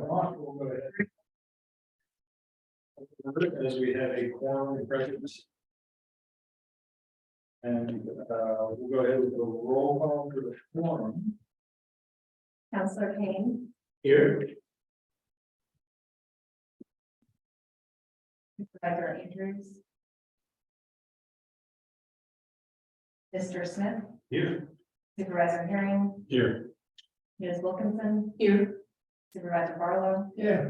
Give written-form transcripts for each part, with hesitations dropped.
We'll go ahead. As we have a quorum present. And we'll go ahead with the roll call for the quorum. Councillor Kane, Here. Supervisor Andrews, Mr. Smith, Here. Supervisor Herring, Here. Ms. Wilkinson, here, Supervisor Barlow, Yeah.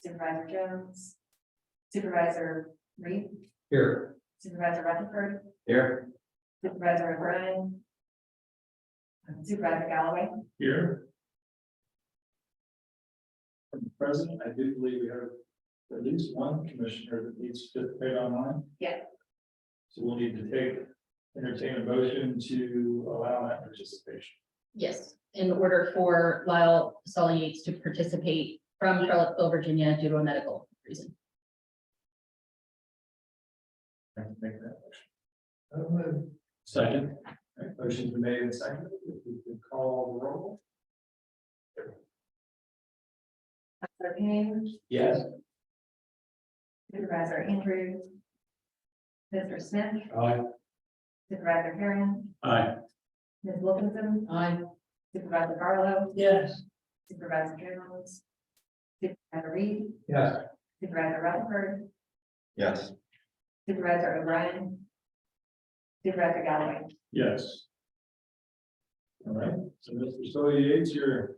Supervisor Jones, Supervisor Reed, Here. Supervisor Rutherford, Here. Supervisor O'Brien, Supervisor Galloway. Here. From the president, I do believe we have at least one commissioner that needs to participate online. Yeah. So we'll need to entertain a motion to allow that participation. Yes, in order for Lyle Sully Yates to participate from Charlottesville, Virginia due to a medical reason. I can make that motion. Second. Right, motion's been made and seconded. If we could call the roll. Councillor Kane, Yes. Supervisor Andrews, Mr. Smith, Aye. Supervisor Herring, Aye. Ms. Wilkinson, Aye. Supervisor Barlow, Yes. Supervisor Jones, Supervisor Reed, Yes. Supervisor Rutherford, Yes. Supervisor O'Brien, Supervisor Galloway. Yes. All right, so Mr. Sully Yates, you're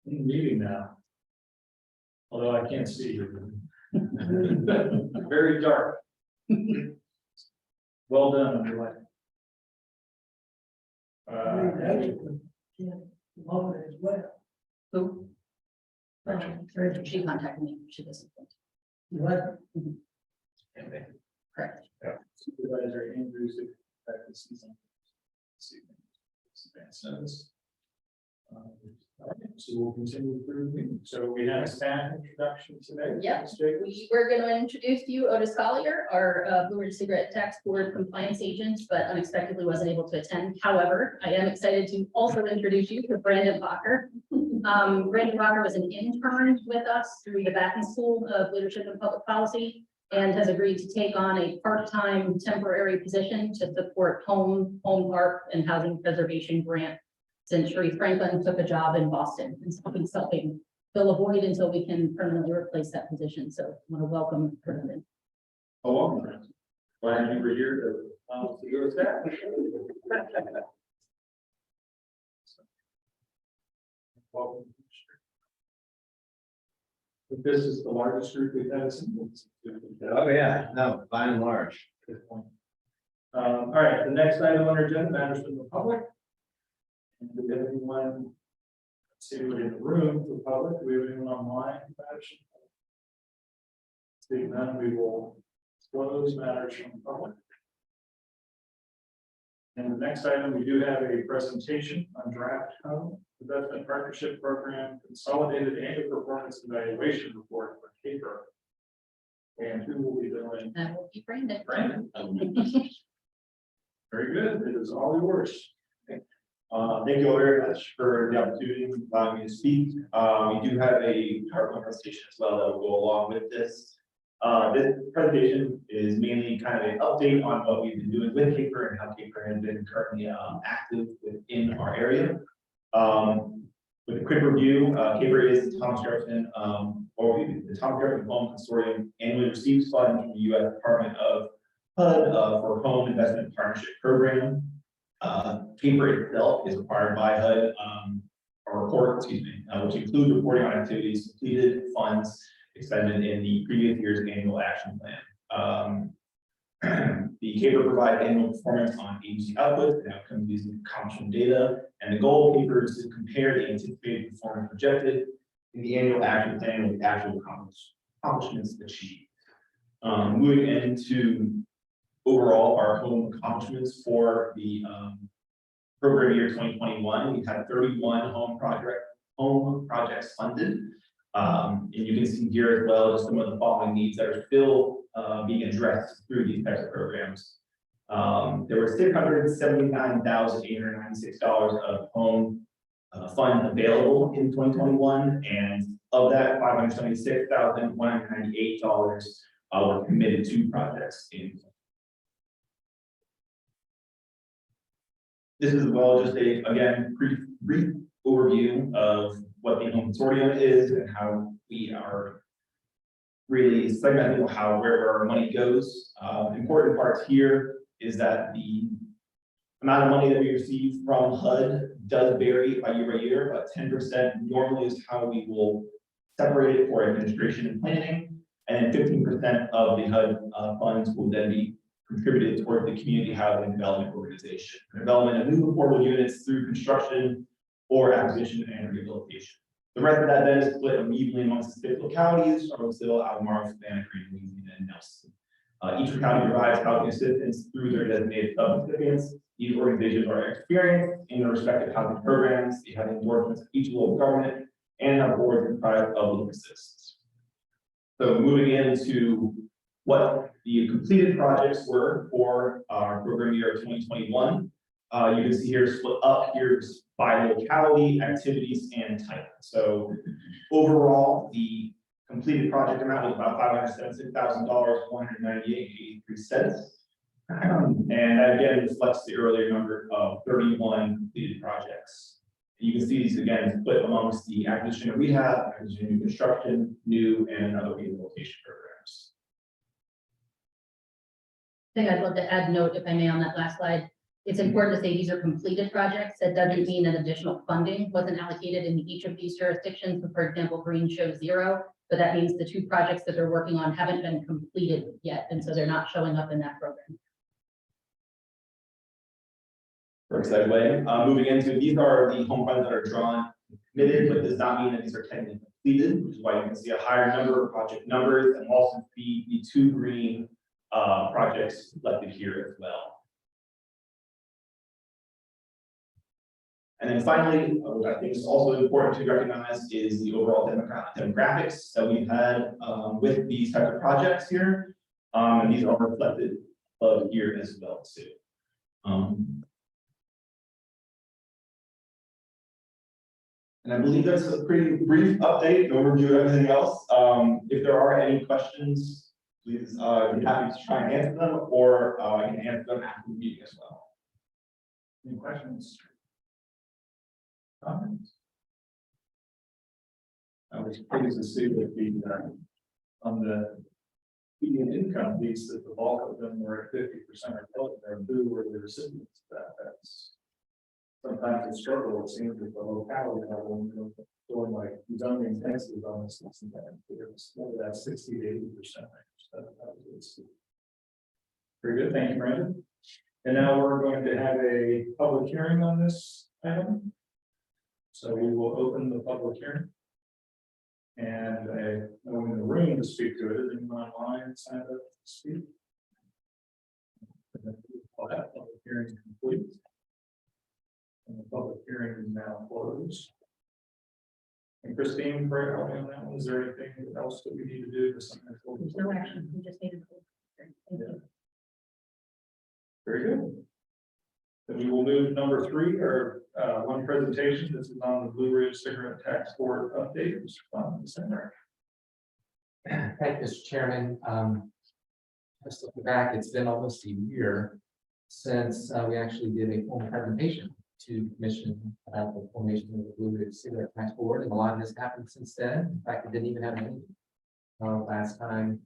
in the meeting now. Although I can't see you. Very dark. Well done, on your life. As well. Who? She contacted me. She doesn't. What? Correct. Supervisor Andrews, back to season. Advance notice. All right, so we'll continue through the meeting. So we had a staff introduction today. Yep. Ms. Jacobs. We were going to introduce to you Otis Collier, our Blue Ridge Cigarette Tax Board compliance agent, but unexpectedly wasn't able to attend. However, I am excited to also introduce you to Brandon Bacher. Brandon Bacher was an intern with us through the Batten School of Leadership and Public Policy and has agreed to take on a part-time temporary position to support home park, and housing preservation grant since Sharif Franklin took a job in Boston and he's helping fill a void until we can permanently replace that position. So I want to welcome Brandon. Oh, welcome. Glad you were here to your staff. Welcome. This is the largest group we've had since. Oh, yeah, no, by and large. Good point. All right, the next item on our agenda, matters from the public. And do we have anyone, let's see, we're in the room for the public, do we have anyone online? Seeing none, we will close matters from the public. And the next item, we do have a presentation on draft home investment partnership program consolidated annual performance evaluation report for CAPER. And who will be doing? That will be Brandon. Brandon. Very good. It is all yours. Thank you all very much for the opportunity to allow me to speak. We do have a PowerPoint presentation as well that will go along with this. This presentation is mainly kind of an update on what we've been doing with CAPER and how CAPER has been currently active within our area. With a quick review, CAPER is the Thomas Jefferson, the Thomas Jefferson Home Consortium annually receives funds from the U.S. Department of HUD for Home Investment Partnership Program. CAPER itself is required by HUD, which includes reporting on activities completed, funds expended in the previous year's annual action plan. The CAPER provides annual performance on agency outputs and outcomes using accomplishment data, and the goal of CAPER is to compare the anticipated performance projected in the annual action plan with the actual accomplishments achieved. Moving into overall our home accomplishments for the program year 2021, we had 31 home projects funded. And you can see here as well just some of the following needs that are still being addressed through these types of programs. There were $679,896 of home fund available in 2021, and Of that, $576,198 were committed to projects in. This is as well just a, again, brief overview of what the home consortium is and how we are really segmenting where our money goes. Important parts here is that the amount of money that we receive from HUD does vary by year, but 10% normally is how we will separate it for administration and planning, and 15% of the HUD funds will then be contributed toward the community housing development organization, development of new affordable units through construction or acquisition and rehabilitation. The rest of that then is split evenly amongst the 6 localities: Charlottesville, Albemarle, Fluvanna, Greene, Louisa, and Nelson. Each county provides housing assistance through their designated sub-recipients. These organizations are experienced in their respective housing programs. They have endorsements of each local government and have boards comprised of local citizens. So moving into what the completed projects were for our program year of 2021, you can see here split up here by locality, activities, and type. So overall, the completed project amount was about $576,198.83. And that again reflects the earlier number of 31 completed projects. You can see these again split amongst the acquisition and rehab, acquisition and new construction, new and other rehabilitation programs. I think I'd love to add a note, if I may, on that last slide. It's important to say these are completed projects. That doesn't mean that additional funding wasn't allocated in each of these jurisdictions. So for example, Greene shows 0, but that means the 2 projects that they're working on haven't been completed yet, and so they're not showing up in that program. First segue, moving into, these are the home funds that are drawn committed, but does not mean that these are technically completed, which is why you can see a higher number of project numbers, and also the 2 green projects selected here as well. And then finally, what I think is also important to recognize is the overall demographics that we've had with these types of projects here. And these are reflected here as well too. And I believe that's a pretty brief update, an overview of everything else. If there are any questions, please be happy to try and answer them, or I can answer them after the meeting as well. Any questions? Comments? I was pleased to see that the on the median income piece that the bulk of them were at 50% or below. Who were the recipients of that? That's sometimes a struggle. It seems at the locality level, doing like zoning taxes on this and that. It was more that 60 to 80% range. Very good. Thank you, Brandon. And now we're going to have a public hearing on this item. So we will open the public hearing. And no one in the room to speak to it. Anyone online signed up to speak? That public hearing is complete. And the public hearing is now closed. And Christine, for helping on that one, is there anything else that we need to do? There's no action, we just need to. Thank you. Very good. Then we will move to number 3, or one presentation. This is on the Blue Ridge Cigarette Tax Board update. Thank you, Mr. Chairman. Just looking back, it's been almost a year since we actually did a formal presentation to the commission about the formation of the Blue Ridge Cigarette Tax Board, and a lot has happened since then. In fact, it didn't even have any last time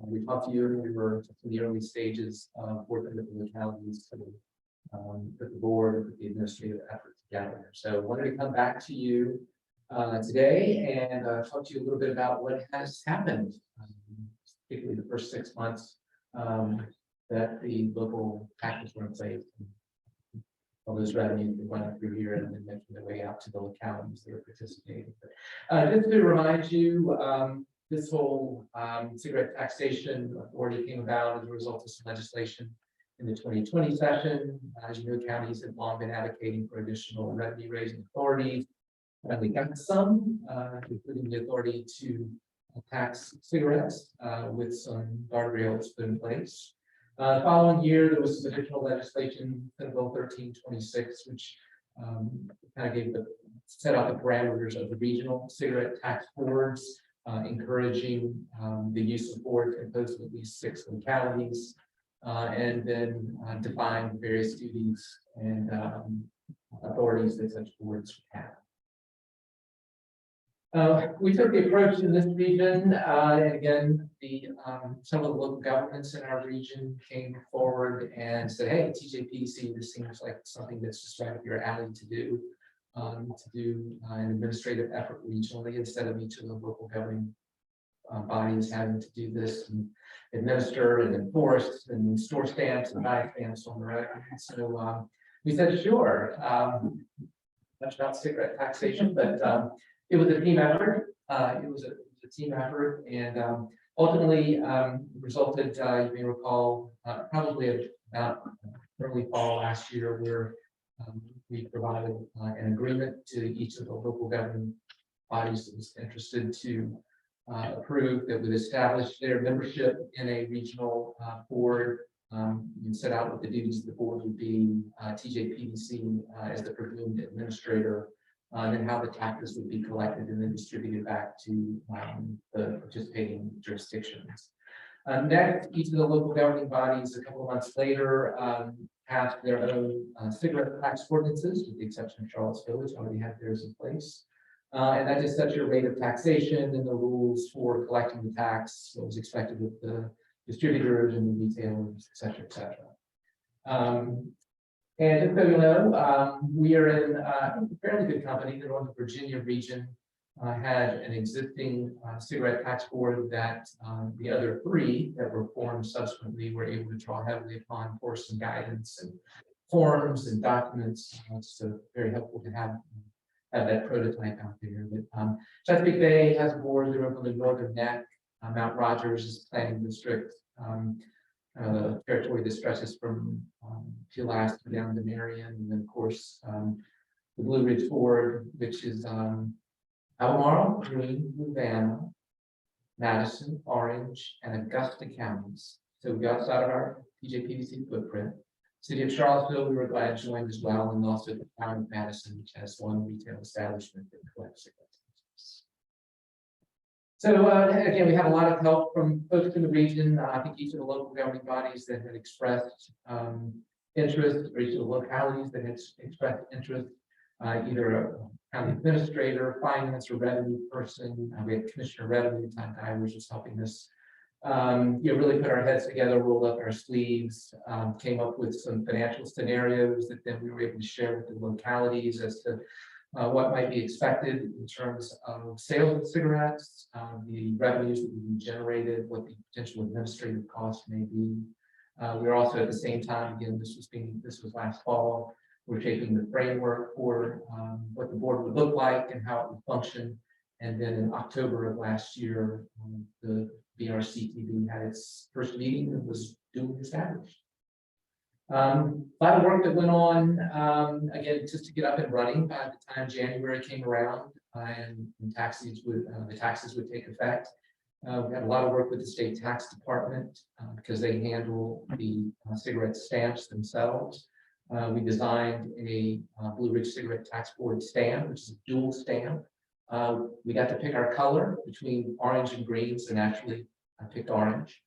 we talked to you. We were in the early stages of working with the localities to put the board, with the administrative effort together. So I wanted to come back to you today and talk to you a little bit about what has happened, particularly the first 6 months that the local taxes were in place. All those revenues were running through here and then making their way out to the localities that are participating. Just to remind you, this whole cigarette taxation authority came about as a result of some legislation in the 2020 session. As you know, counties have long been advocating for additional revenue raising authorities. And we got some, including the authority to tax cigarettes with some guardrails put in place. The following year, there was some additional legislation, Senate Bill 1326, which kind of gave the set out the parameters of the regional cigarette tax boards, encouraging the use of boards composed of at least 6 localities, and then define various duties and authorities that such boards have. We took the approach in this region, and again, some of the local governments in our region came forward and said, hey, TJPDC, this seems like something that's just right up your alley to do an administrative effort regionally instead of each of the local governing bodies having to do this and administer and enforce and store stamps and buy stamps on the road. So we said, sure, much about cigarette taxation, but it was a team effort. It was a team effort, and ultimately resulted, you may recall, probably about early fall last year, where we provided an agreement to each of the local governing bodies that was interested to approve that would establish their membership in a regional board. And set out what the duties of the board would be, TJPDC as the presumed administrator, and how the taxes would be collected and then distributed back to the participating jurisdictions. Next, each of the local governing bodies, a couple of months later, passed their own cigarette tax ordinances, with the exception of Charlottesville, which already had theirs in place. And that just sets your rate of taxation and the rules for collecting the tax, what was expected of the distributors and the retailers, et cetera, et cetera. And just so you know, we are in a fairly good company. The Northern Virginia region had an existing cigarette tax board that the other 3 that were formed subsequently were able to draw heavily upon for some guidance and forms and documents. So very helpful to have that prototype out there. But Chesapeake Bay has a board. They're over the northern neck. Mount Rogers is planning district, territory that stretches from Pulaski down to Marion, and then of course the Blue Ridge Board, which is Albemarle, Greene, Fluvanna, Madison, Orange, and Augusta counties. So we got outside of our TJPDC footprint. City of Charlottesville, we were glad joined as well, and also the town of Madison, which has 1 retail establishment that collects cigarettes. So again, we had a lot of help from folks in the region. I think each of the local governing bodies that had expressed interest, or each of the localities that had expressed interest, either a county administrator, finance, or revenue person. We had Commissioner of Revenue, Tom Divers, was helping us. Really put our heads together, rolled up our sleeves, came up with some financial scenarios that then we were able to share with the localities as to what might be expected in terms of sales of cigarettes, the revenues that would be generated, what the potential administrative costs may be. We're also at the same time, again, this was last fall, we're shaping the framework for what the board would look like and how it would function. And then in October of last year, the BRCTV had its first meeting and was duly established. A lot of work that went on, again, just to get up and running by the time January came around and the taxes would take effect. We had a lot of work with the state tax department because they handle the cigarette stamps themselves. We designed a Blue Ridge Cigarette Tax Board stamp, which is a dual stamp. We got to pick our color between orange and green, so naturally I picked orange.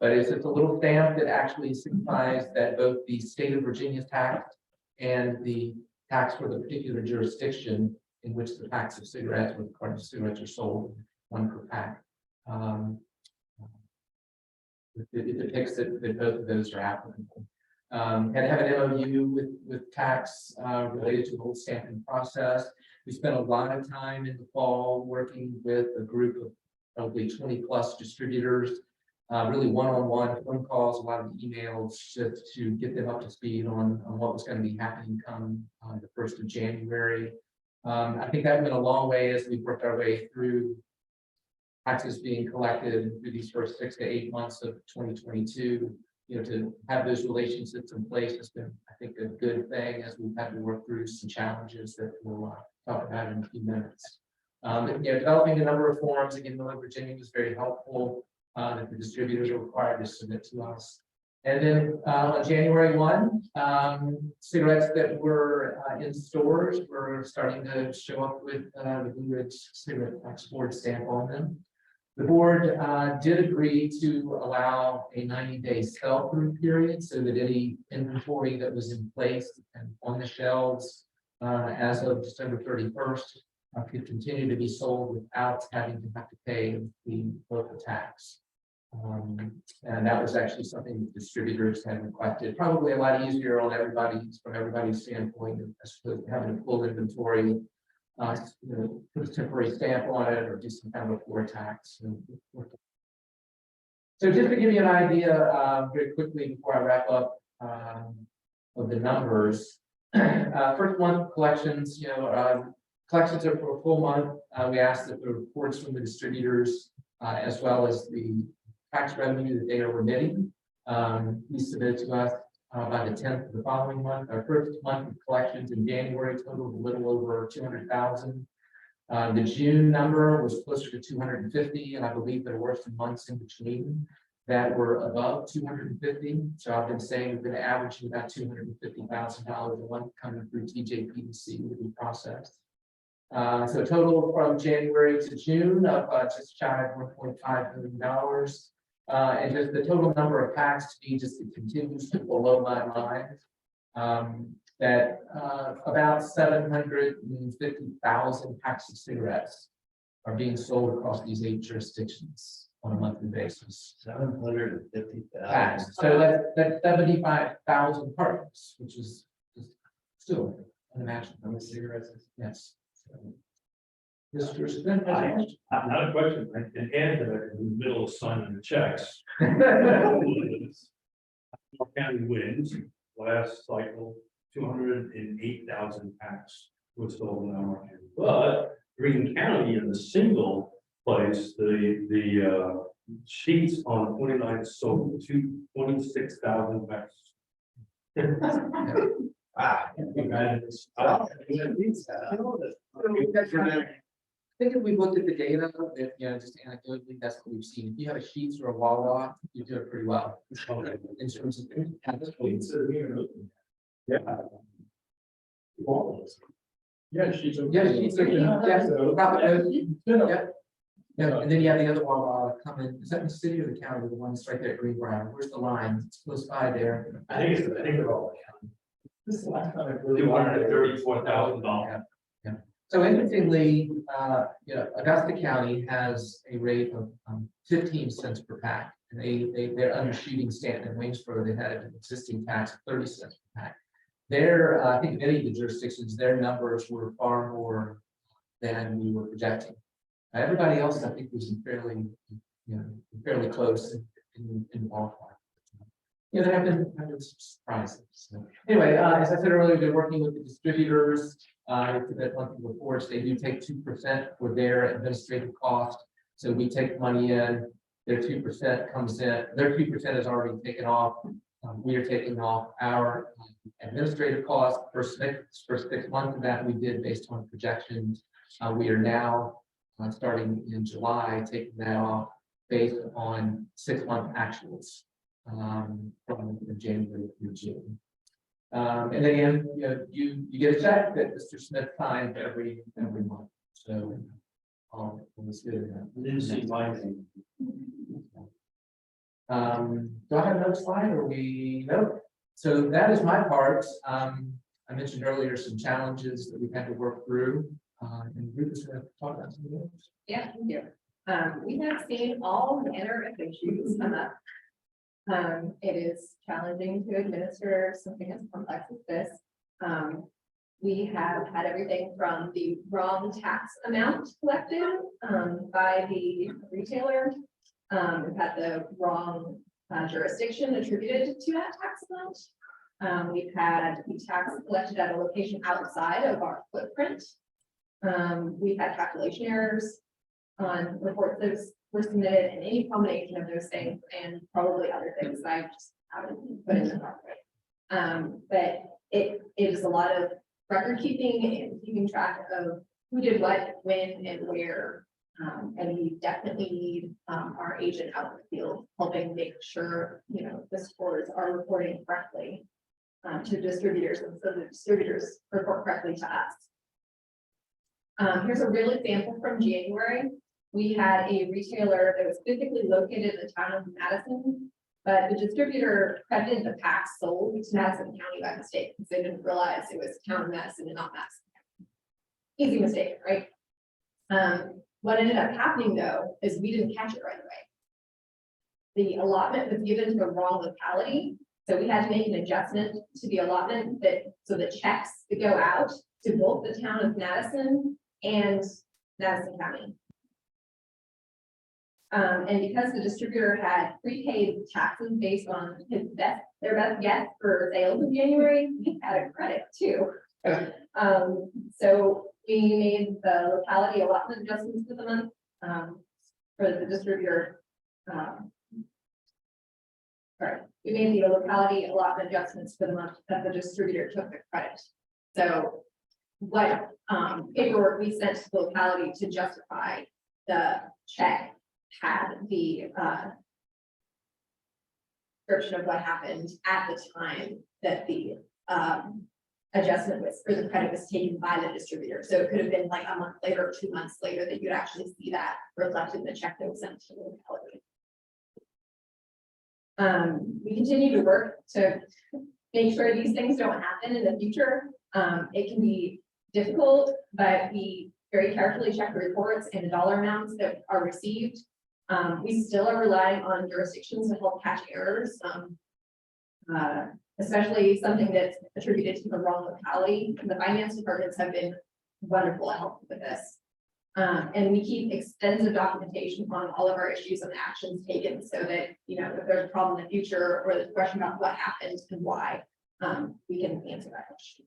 But it's a little stamp that actually signifies that both the state of Virginia's tax and the tax for the particular jurisdiction in which the packs of cigarettes, with cartons of cigarettes are sold, 1 per pack. It depicts that both of those are applicable. Had to have an MOU with tax related to the whole stamping process. We spent a lot of time in the fall working with a group of probably 20+ distributors, really one-on-one phone calls, a lot of emails just to get them up to speed on what was going to be happening come the 1st of January. I think that went a long way as we worked our way through taxes being collected through these first 6 to 8 months of 2022. To have those relationships in place has been, I think, a good thing as we've had to work through some challenges that we'll talk about in a few minutes. Developing a number of forms, again, Northern Virginia was very helpful, that the distributors are required to submit to us. And then on January 1, cigarettes that were in stores were starting to show up with the Blue Ridge Cigarette Tax Board stamp on them. The board did agree to allow a 90-day sell-through period so that any inventory that was in place and on the shelves as of December 31st could continue to be sold without having to have to pay the local tax. And that was actually something that distributors had requested, probably a lot easier on everybody's, from everybody's standpoint, as opposed to having a full inventory, put a temporary stamp on it or do some kind of a floor tax. So just to give you an idea, very quickly before I wrap up of the numbers, first month collections, collections are for a full month. We asked that the reports from the distributors, as well as the tax revenue that they are remitting, be submitted to us by the 10th of the following month. Our first month of collections in January totaled a little over 200,000. The June number was closer to 250, and I believe there were some months in between that were above 250. So I've been saying we've been averaging about $250,000 a month coming through TJPDC to be processed. So total from January to June of just shy of $1.5 million. And just the total number of packs to be just continues to below my line. That about 750,000 packs of cigarettes are being sold across these 8 jurisdictions on a monthly basis. 750,000. Packs. So that's 75,000 cartons, which is still unimaginable. How many cigarettes? Yes. Mr. Smith, Not a question, I can add to that in the middle of signing the checks. County wins last cycle, 208,000 packs was sold in our county. But Greene County in the single place, the sheets on 29 sold 26,000 packs. I think if we looked at the data, if, just anecdotally, that's what we've seen. If you have a Sheetz or a Wawa, you do it pretty well. In terms of Yeah, she's. Sheetz are, yes, probably, yeah, and then you have the other Wawa coming. Is that in the city or the county? The ones right there at Greenbrier. Where's the line? It's close by there. I think they're all. This is the last time I really. $234,000. So interestingly, Augusta County has a rate of 15 cents per pack, and they're undershooting Stanton and Waynesboro. They had an existing tax of 30 cents per pack. Their, I think, many of the jurisdictions, their numbers were far more than we were projecting. Everybody else, I think, was fairly close in the ballpark. There have been some surprises. So, anyway, as I said earlier, they're working with the distributors. For that monthly reports, they do take 2% for their administrative cost. So we take money in, their 2% comes in, their 2% is already taken off. We are taking off our administrative cost first 6 months of that we did based on projections. We are now starting in July, taking that off based on 6-month actuals from January through June. And then you get a check that Mr. Smith signed every month. So let's do that. Didn't see my name. Do I have another slide or we no? So that is my part. I mentioned earlier some challenges that we've had to work through. And Ruth is going to talk about some of those. Yeah, thank you. We have seen all manner of issues come up. It is challenging to administer something as complex as this. We have had everything from the wrong tax amount collected by the retailer. We've had the wrong jurisdiction attributed to that tax amount. We've had the tax collected at a location outside of our footprint. We've had calculation errors on reports that were submitted, and any combination of those things, and probably other things that I just haven't put in the document. But it is a lot of record keeping and keeping track of who did what, when, and where And we definitely need, our agent out in the field helping make sure, the stores are reporting correctly to distributors, and so the distributors report correctly to us. Here's a real example from January. We had a retailer that was physically located in the town of Madison, but the distributor credited the packs sold to Madison County by mistake because they didn't realize it was town of Madison and not Madison County. Easy mistake, right? What ended up happening though is we didn't catch it right away. The allotment was given to the wrong locality, so we had to make an adjustment to the allotment so the checks that go out to both the town of Madison and Madison County. And because the distributor had prepaid taxes based on their best guess for sales in January, we had a credit too. So we made the locality allotment adjustments for the month, for the distributor. Sorry, we made the locality allotment adjustments for the month that the distributor took the credit. So what paperwork we sent to the locality to justify the check had the description of what happened at the time that the adjustment was, or the credit was taken by the distributor. So it could have been like a month later or 2 months later that you'd actually see that reflected in the check that was sent to the locality. We continue to work to make sure these things don't happen in the future. It can be difficult, but we very carefully check the reports and the dollar amounts that are received. We still are relying on jurisdictions to help catch errors, especially something that's attributed to the wrong locality. The finance departments have been wonderful at helping with this. And we keep extensive documentation on all of our issues and actions taken so that, if there's a problem in the future or there's a question about what happened and why, we can answer that question.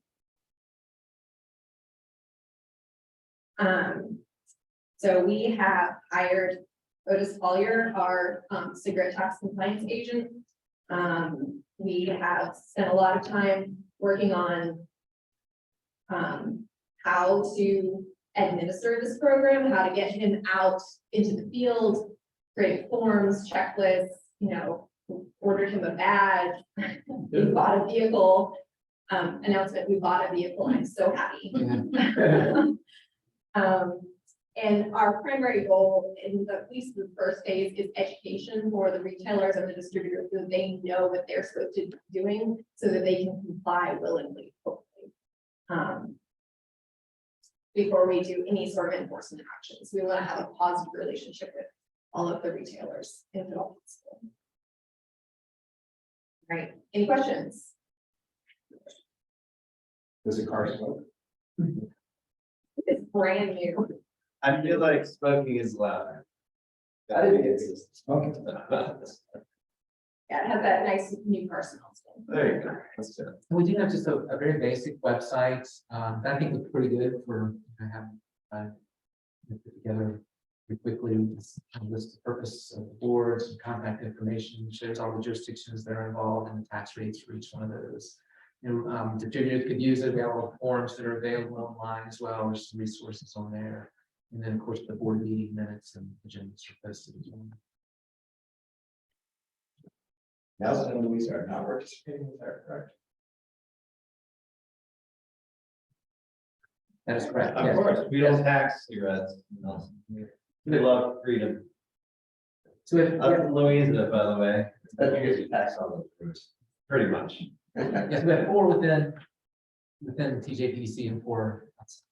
So we have hired Otis Collier, our cigarette tax compliance agent. We have spent a lot of time working on how to administer this program, how to get him out into the field, create forms, checklists, ordered him a badge. We bought a vehicle, announcement, we bought a vehicle, I'm so happy. And our primary goal in at least the first phase is education for the retailers and the distributors so that they know what they're supposed to be doing so that they can comply willingly, hopefully. Before we do any sort of enforcement actions, we want to have a positive relationship with all of the retailers if at all possible. All right, any questions? Does a car smoke? It's brand new. I feel like smoking is louder. I didn't get this. Okay. Yeah, it has that nice new car smell. There you go. That's good. We do have just a very basic website, that I think looks pretty good for, having put together pretty quickly. Just list the purpose of the boards and contact information, shows all the jurisdictions that are involved and the tax rates for each one of those. Distributors could use it. We have all the forms that are available online as well. There's some resources on there. And then, of course, the board meeting minutes and agendas are posted as well. Nelson and Louisa are not participating with that, correct? That is correct. Of yes. course, we don't tax cigarettes. No. We love freedom. So if, Up in Louisa, by the way, that's because you tax all those fruits, pretty much. yes, we have 4 within TJPDC and 4 outside.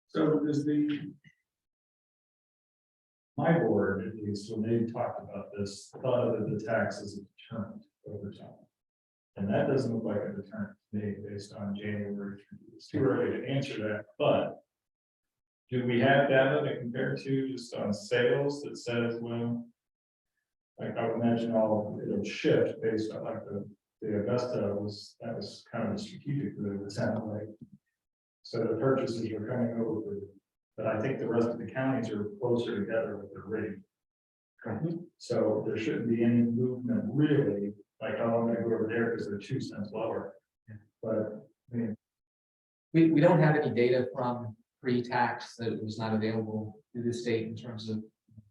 So does my board, at least, when they talked about this, thought of the tax as a deterrent over time. And that doesn't look like a deterrent to me based on January. It's too early to answer that, but do we have data to compare to just on sales that says, well, like I would imagine it'll shift based on like the Augusta that was kind of a strategic move, it sounded like. So the purchases are coming over, but I think the rest of the counties are closer together with their rate. So there shouldn't be any movement really, like, oh, I'm gonna go over there because they're 2 cents lower. But I mean, We don't have any data from pre-tax that was not available to the state in terms of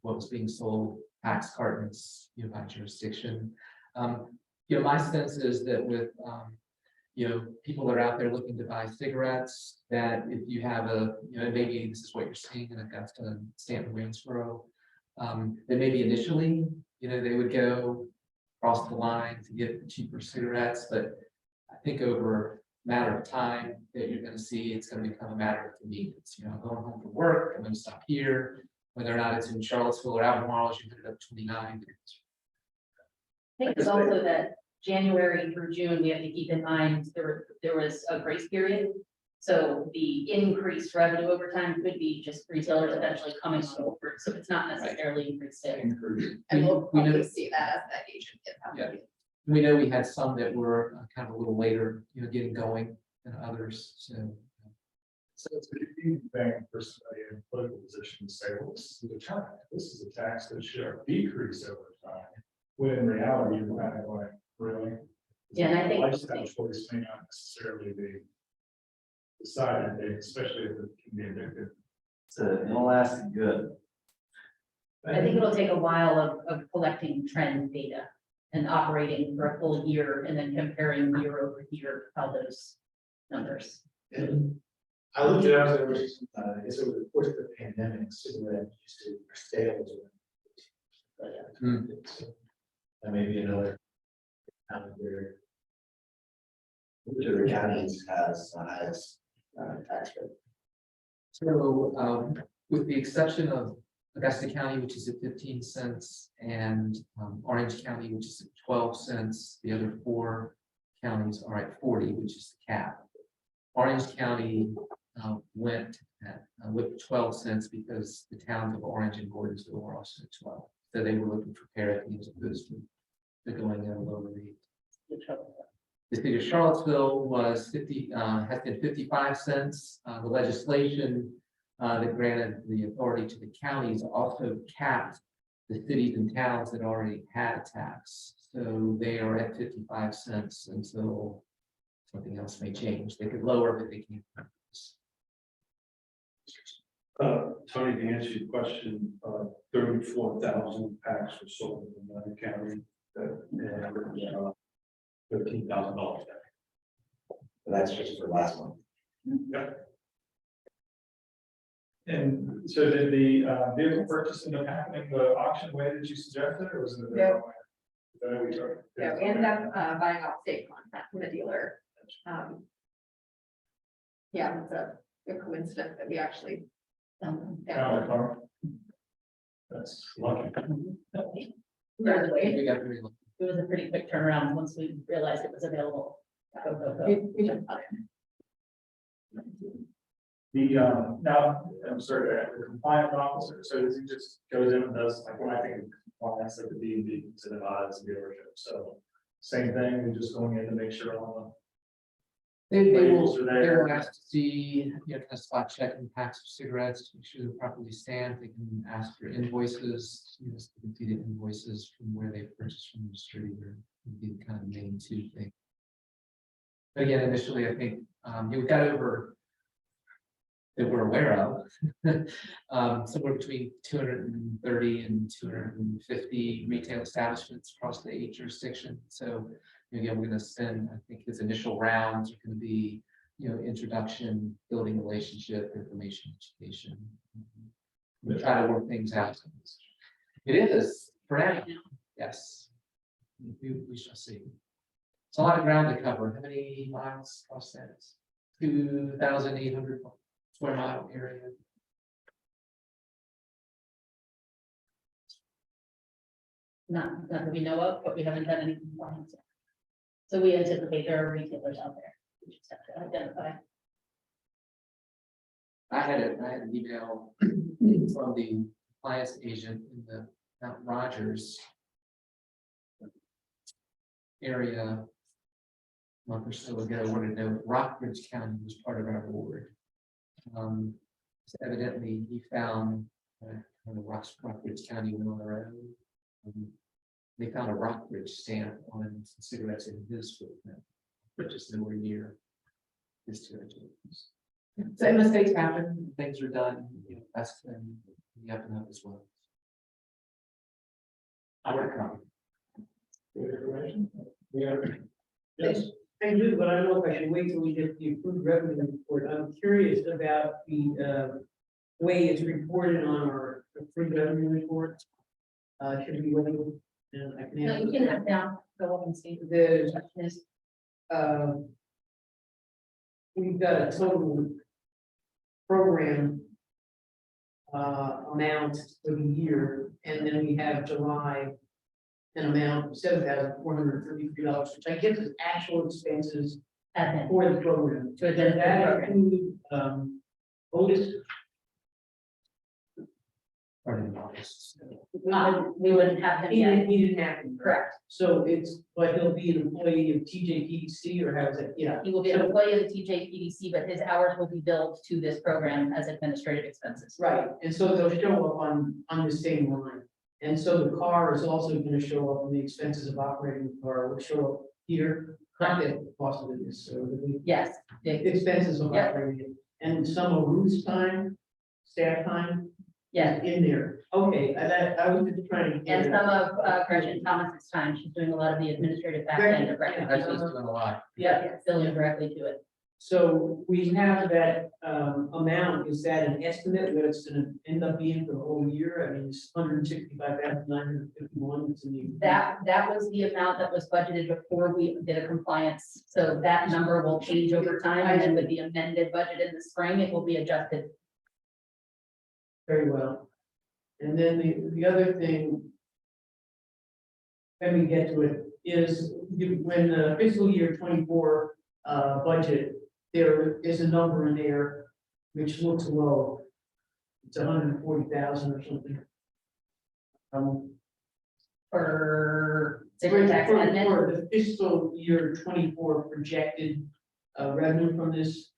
what was being sold, tax cartons, by jurisdiction. My sense is that with, people that are out there looking to buy cigarettes, that if you have maybe this is what you're seeing in Augusta, Stanton, Waynesboro, that maybe initially, they would go across the line to get cheaper cigarettes, but I think over a matter of time that you're going to see, it's going to become a matter of convenience. I'm going home from work, I'm going to stop here, whether or not it's in Charlottesville or Albemarle, as you put it up 29. I think it's also that January through June, we have to keep in mind, there was a grace period. So the increased revenue over time could be just retailers eventually coming on over, so it's not necessarily increased sales. And we'll We know- probably see that as that agent gets out. Yeah. We know we had some that were kind of a little later, getting going than others, so. So it's a good thing for somebody in a political position to say, well, this is a tax. This is a tax that should decrease over time. When in reality, you're kind of like, really? Yeah, and I think- Lifestyle choice may not necessarily be decided, especially if it can be addictive. It's an inelastic good. I think it'll take a while of collecting trend data and operating for a full year and then comparing year over year how those numbers. And I looked it up, there was, I guess over the course of the pandemic, cigarette used to, sales. That may be another. Where which of the counties has the highest tax rate? So, with the exception of Augusta County, which is at 15 cents, and Orange County, which is at 12 cents, the other 4 counties are at 40, which is the cap. Orange County went at with 12 cents because the towns of Orange and Gordonsville were also at 12. So they were looking for parity as opposed to going at a lower rate. The city of Charlottesville was has been 55 cents. The legislation that granted the authority to the counties also capped the cities and towns that already had a tax. So they are at 55 cents until something else may change. They could lower, but they can't. Tony, to answer your question, 34,000 packs were sold in the county. And $13,000. That's just for last month. And so did the vehicle purchase end up happening the auction way that you suggested, or was it? No. No. Yeah, we ended up buying off state contract from the dealer. Yeah, it's a coincidence that we actually. Found a car. That's lucky. By the way, We got very lucky. it was a pretty quick turnaround once we realized it was available. Go, go, go. We just bought it. The, now, I'm sorry, the compliance officer, so does he just goes in and does, like, when I think of compliance, like the D&D, it's an audit dealership, so same thing, we're just going in to make sure all They Labels are will there. ask to see, kind of spot checking packs of cigarettes to make sure they're properly stamped. They can ask for invoices, completed invoices from where they purchased from the distributor. Would be the kind of main 2 things. But again, initially, I think we got over that we're aware of somewhere between 230 and 250 retail establishments across the 8 jurisdictions. So again, we're going to spend, I think his initial rounds are going to be, introduction, building relationship, information, education. We'll try to work things out. It is for now. Yes. We shall see. It's a lot of ground to cover. How many miles across that? 2,800 square mile area. Not that we know of, but we haven't done any compliance yet. So we anticipate there are retailers out there. We just have to identify. I had an email from the compliance agent in the Mount Rogers area a month or so ago. Wanted to know if Rockbridge County was part of our board. So evidently he found Rockbridge County went on their own. They found a Rockbridge stamp on some cigarettes in his footprint, but just nowhere near Just to. So mistakes happen, things are done, you know, that's, and you have to know as well. I would come. Good information. We have, yes, I do, but I don't know if I should wait till we get the approved revenue report. I'm curious about the way it's reported on our approved revenue report. Should we wait? And I can No, answer. you can have down, go up and see. The, Yes. we've got a total program amount for the year, and then we have July an amount of $7,433, which I guess is actual expenses Admin. for the program. To Does administer the that program. include, Otis? We wouldn't have him yet, He didn't have him. correct. So it's, but he'll be an employee of TJPDC, or how is it? Yeah. He will be an employee of the TJPDC, but his hours will be billed to this program as administrative expenses. Right, and so they'll show up on the same line. And so the car is also gonna show up in the expenses of operating the car, will show up here. Not the cost of it is, so the Yes, expenses of Yep. operating it, and some of Ruth's time, staff time. yeah. In there, okay, I was just trying to. And get it. some of Gretchen Thomas's time, she's doing a lot of the administrative back end of record. Actually, it's doing a lot. Yeah, billing directly to it. So we have that amount, is that an estimate, what it's gonna end up being for the whole year? I mean, it's 165,951, it's in the. That was the amount that was budgeted before we did a compliance. So that number will change over time, and then with the amended budget in the spring, it will be adjusted. Very well. And then the other thing, when we get to it, is when the fiscal year 24 budget, there is a number in there which looks low. It's 140,000 or something. For For city tax admin. for the fiscal year 24 projected revenue from this.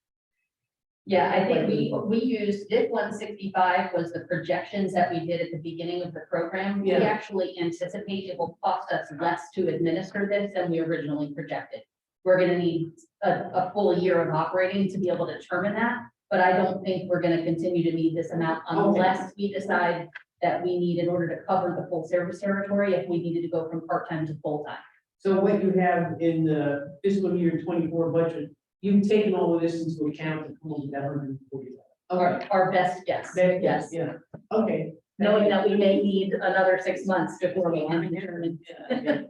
Yeah, I think we used, this 165 was the projections that we did at the beginning of the program. We Yeah. actually anticipate it will cost us less to administer this than we originally projected. We're gonna need a full year of operating to be able to determine that, but I don't think we're gonna continue to need this amount unless we decide that we need, in order to cover the full service territory, if we needed to go from part-time to full-time. So what you have in the fiscal year 24 budget, you've taken all of this into account to come up with that 140,000. Our best guess, yes, Yeah, okay. knowing that we may need another 6 months before we can determine. Yeah,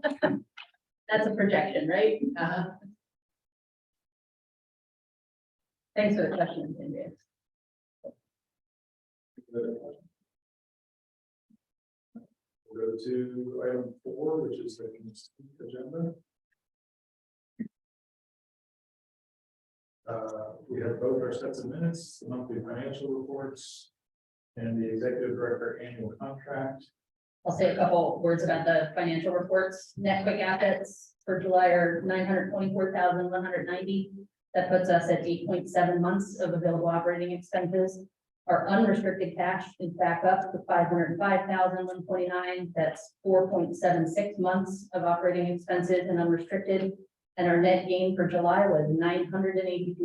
That's a projection, right? uh-huh. Thanks for the question, Andrea. we'll go to item 4, which is the consent agenda. We have both our sets of minutes, the monthly financial reports, and the executive director annual contract. I'll say a couple words about the financial reports. Net quick assets for July are 924,190. That puts us at 8.7 months of available operating expenses. Our unrestricted cash is back up to 505,129. That's 4.76 months of operating expenses and unrestricted. And our net gain for July was $982.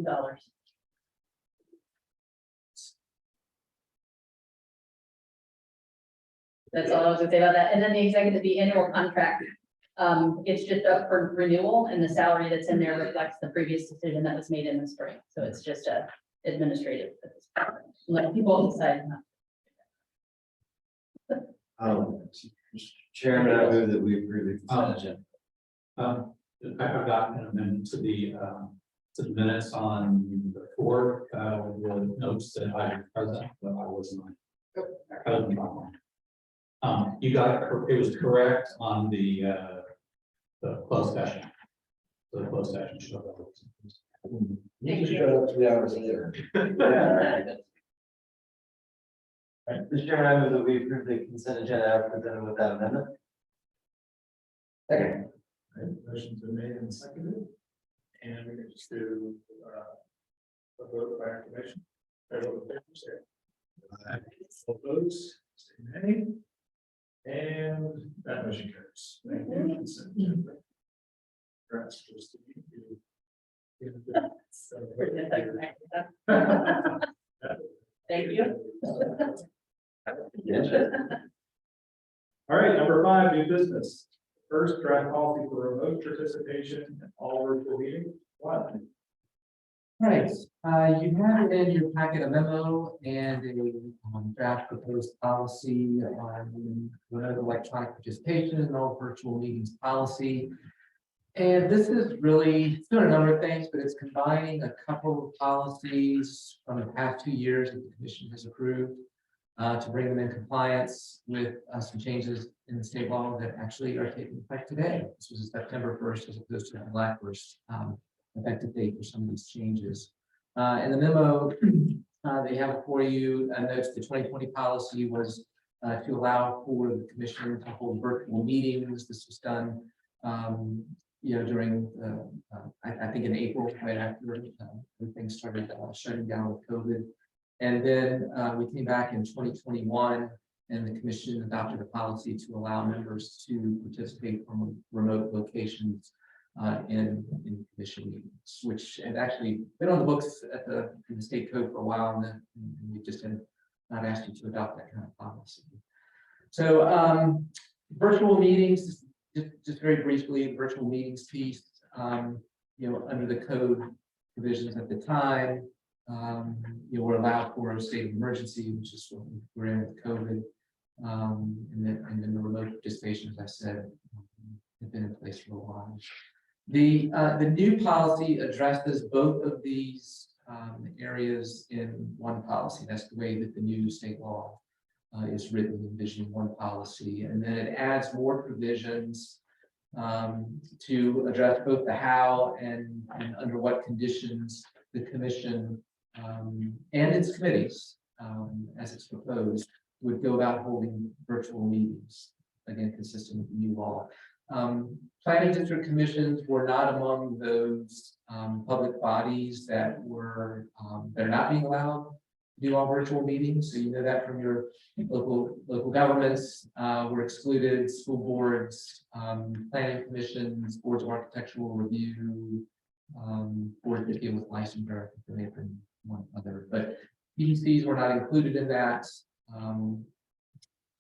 That's all I was gonna say about that. And then the annual contract, it's just up for renewal, and the salary that's in there reflects the previous decision that was made in the spring. So it's just administrative. Let people decide. Chairman, I move that we approve the consent agenda. I've got an amendment to the minutes on the 4th, with the notes that I was present, but I wasn't. I wasn't on. You got it was correct on the closed session. The closed session showed up. You just showed up 3 hours later. Mr. Chairman, I move that we approve the consent agenda as presented with that amendment. Second. Right, motion's been made and seconded. And we can just do a vote by acclamation. Everyone in favor, say aye. All opposed, say nay. And that motion carries. Thank you. Consent agenda. Congrats, Christine. You Thank you. All right, number 5, new business. First, draft policy for remote participation in all virtual meetings. One. Right, you have in your packet a memo and a draft proposed policy on remote electronic participation in all virtual meetings policy. And this is really, it's doing a number of things, but it's combining a couple of policies from the past 2 years that the commission has approved to bring them in compliance with some changes in the state law that actually are taking effect today. This was September 1st as opposed to the July 1st effective date for some of these changes. In the memo, they have for you, notes the 2020 policy was to allow for the commission to hold virtual meetings. This was done during, I think in April, right after everything started shutting down with COVID. And then we came back in 2021 and the commission adopted a policy to allow members to participate from remote locations in commission meetings, which had actually been on the books in the state code for a while, and we just had not asked you to adopt that kind of policy. So virtual meetings, just very briefly, virtual meetings piece, under the code provisions at the time, we're allowed for a state of emergency, which is what we're in with COVID, and then the remote participation, as I said, have been in place for a while. The new policy addresses both of these areas in one policy. That's the way that the new state law is written, envisioning one policy, and then it adds more provisions to address both the how and under what conditions the commission and its committees, as it's proposed, would go about holding virtual meetings, again, consistent with the new law. Planning district commissions were not among those public bodies that are not being allowed to do all virtual meetings. So you know that from your local governments were excluded, school boards, planning commissions, boards of architectural review, boards that deal with licensure, there may have been one other, but PDCs were not included in that.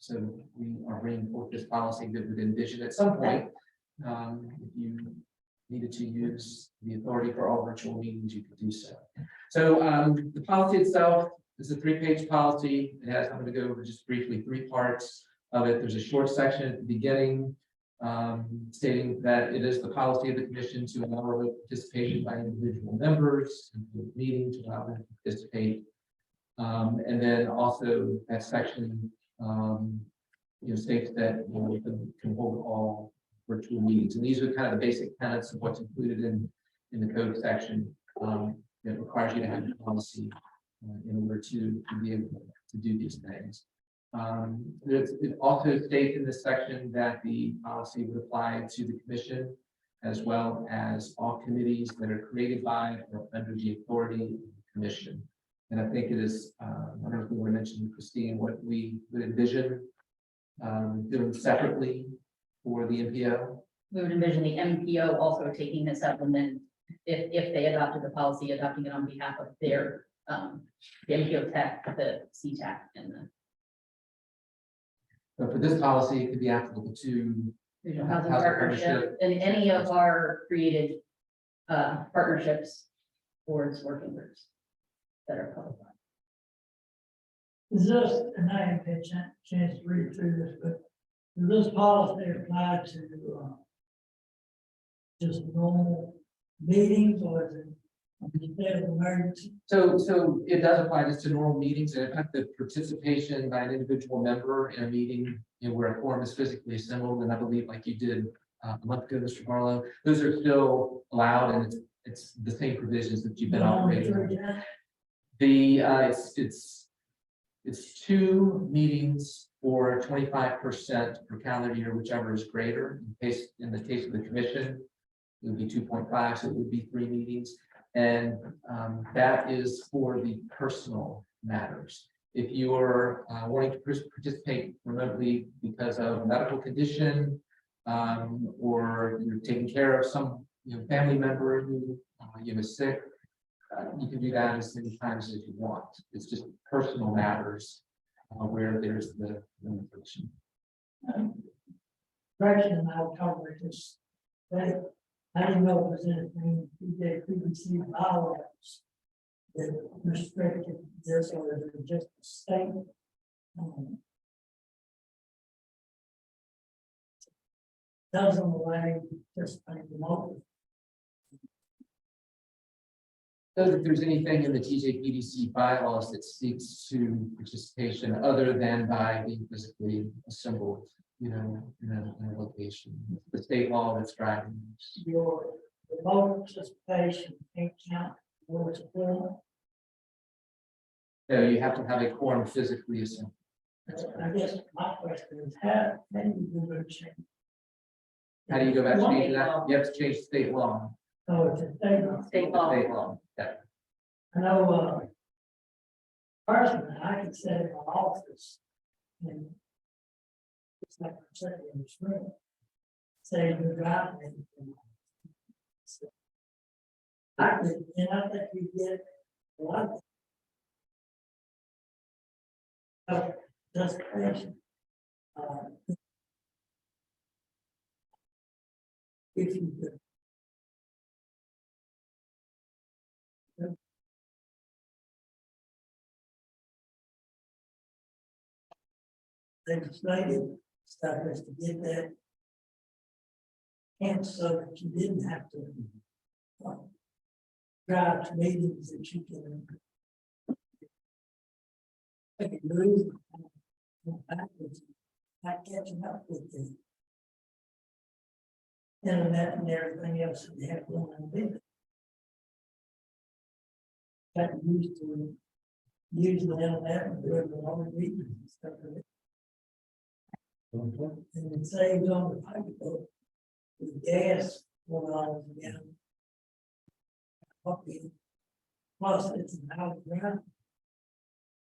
So we are bringing forth this policy that would envision at some point, if you needed to use the authority for all virtual meetings, you could do so. So the policy itself is a 3-page policy. It has, I'm going to go over just briefly 3 parts of it. There's a short section at the beginning stating that it is the policy of the commission to allow remote participation by individual members in the meeting to allow them to participate. And then also that section states that we can hold all virtual meetings, and these are kind of the basic tenets of what's included in the code section that requires you to have a policy in order to be able to do these things. It also states in this section that the policy would apply to the commission as well as all committees that are created by or under the authority of the commission. And I think it is, I don't know if we want to mention, Christine, what we would envision doing separately for the MPO. We would envision the MPO also taking this up, and then if they adopted the policy, adopting it on behalf of their the MPO tech, the CTAC, and the But for this policy, it could be applicable to regional housing partnership and any of our created partnerships, boards, working groups that are qualified. Is this, and I haven't had a chance to read through this, but does this policy apply to just normal meetings, or is it instead of emergency? So it does apply just to normal meetings, and in fact, the participation by an individual member in a meeting, where a quorum is physically assembled, and I believe like you did a month ago, Mr. Barlow, those are still allowed, and it's the same provisions that you've been operating on. It's 2 meetings or 25% per calendar year, whichever is greater. In the case of the commission, it would be 2.5, so it would be 3 meetings. And that is for the personal matters. If you're wanting to participate remotely because of a medical condition, or you're taking care of some family member who, is sick, you can do that as many times as you want. It's just personal matters where there's the limitation. Correction, I'll cover this. But I didn't know it was anything, TJPDC bylaws that restricted this, or is it just a state? Doesn't allow you to participate remotely. So if there's anything in the TJPDC bylaws that speaks to participation other than by being physically assembled, in a location, the state law that's driving this. Your remote participation can't count towards a quorum. So you have to have a quorum physically assembled. I guess my question is, how do you do a change? How do you go about changing that? You have to change state law. Oh, it's a state law. State law. State law, yeah. I know, personally, I can sit in my office and it's like I'm sitting in this room, say you're driving. I could, and I think we get a lot of justification. If you could. Legislative stuff is to get that. And so that you didn't have to drive to meetings that you can. Take it move. Backwards, not catching up with the. Internet and everything else that they have going on with it. Got used to use the internet and do it with all the meetings and stuff like that. And it saves on the pocketbook. With gas $4 a gallon. Okay. Plus it's an hour drive.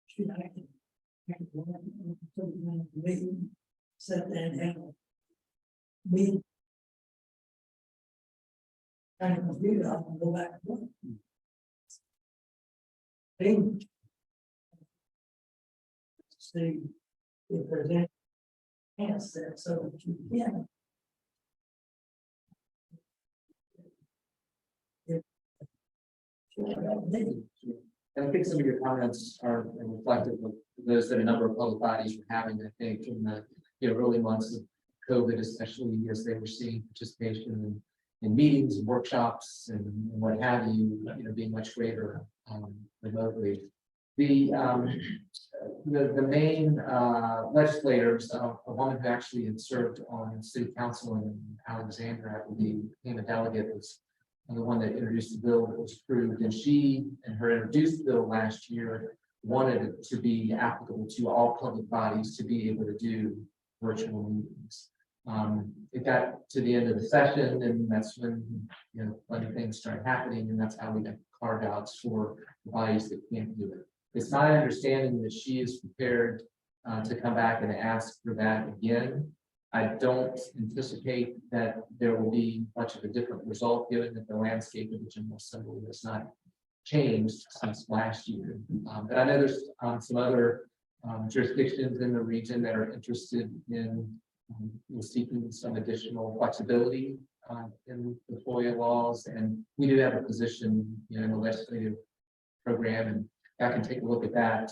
Shoot, I can go in, put it in the meeting, sit there and have a meeting. And computer, I can go back to work. See if there's any answer so that you can. And I think some of your comments are reflective of those that a number of public bodies were having, I think, in the early months of COVID, especially as they were seeing participation in meetings and workshops and what have you, being much greater remotely. The main legislators, a woman who actually had served on city council in Alexandria, I believe, became a delegate, was the one that introduced the bill that was approved, and she, in her introduced bill last year, wanted it to be applicable to all public bodies to be able to do virtual meetings. It got to the end of the session, and that's when funny things started happening, and that's how we got carved outs for the bodies that can't do it. It's my understanding that she is prepared to come back and ask for that again. I don't anticipate that there will be much of a different result, given that the landscape of the General Assembly has not changed since last year. But I know there's some other jurisdictions in the region that are interested in seeking some additional flexibility in the FOIA laws, and we do have a position in the legislative program, and I can take a look at that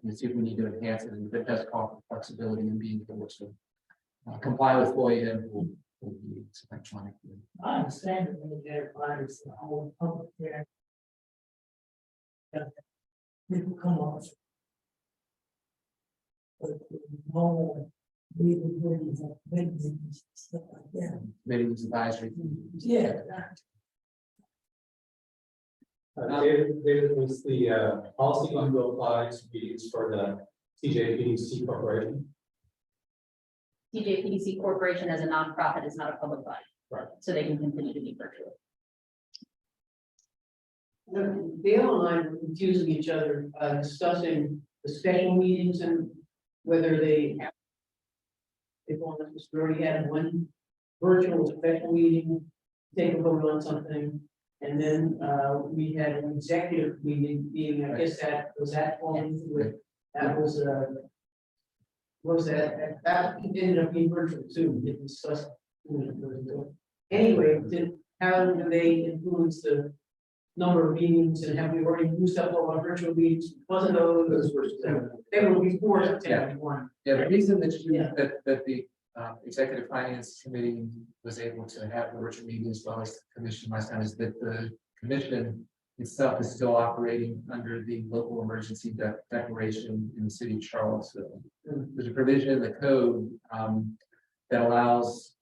and see if we need to enhance it, and if it does call for flexibility in being able to comply with FOIA and will be electronic. I understand that when you have fires, the whole public there. People come on. But normal meetings where you have meetings and stuff like that. Meetings advisory. Yeah. David, was the policy going to apply to meetings for the TJPDC corporation? TJPDC Corporation as a nonprofit is not a public body. Right. So they can continue to be virtual. Dale and I were confusing each other, discussing the special meetings and whether they have. If one of us already had one virtual special meeting take a vote on something. And then, we had an executive meeting, I guess that, was that falling into it? That was, what was that? That ended up being virtual too, we didn't discuss. Anyway, how do they influence the number of meetings, and have we already used up all our virtual meetings? Wasn't those, they were before September 1. Yeah, the reason that you, Yeah. that the Executive Finance Committee was able to have the virtual meeting as well as the commission last time is that the commission itself is still operating under the local emergency declaration in the city of Charlottesville. There's a provision in the code that allows,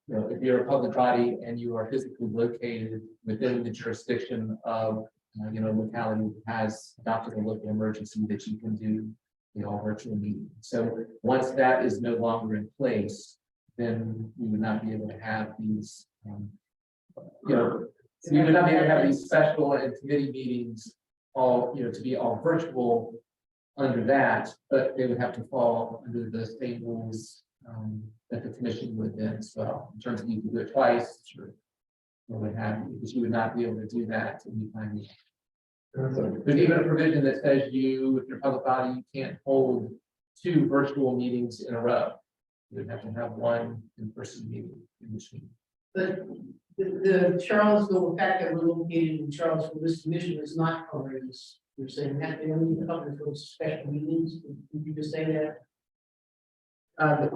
you know, if you're a public body and you are physically located within the jurisdiction of, you know, locality that has adopted a local emergency, that you can do, you know, a virtual meeting. So once that is no longer in place, then we would not be able to have these, you know, we would not be able to have these special and committee meetings all, you know, to be all virtual under that, but they would have to fall under the same rules that the commission would then as well, in terms of you can do it twice, or what have you, because you would not be able to do that anytime. There's even a provision that says you, if you're a public body, you can't hold 2 virtual meetings in a row. You would have to have 1 in-person meeting in between. But the Charlottesville, the fact that we're located in Charlottesville, this commission is not covering this. You're saying that they only cover those special meetings, did you just say that? I'm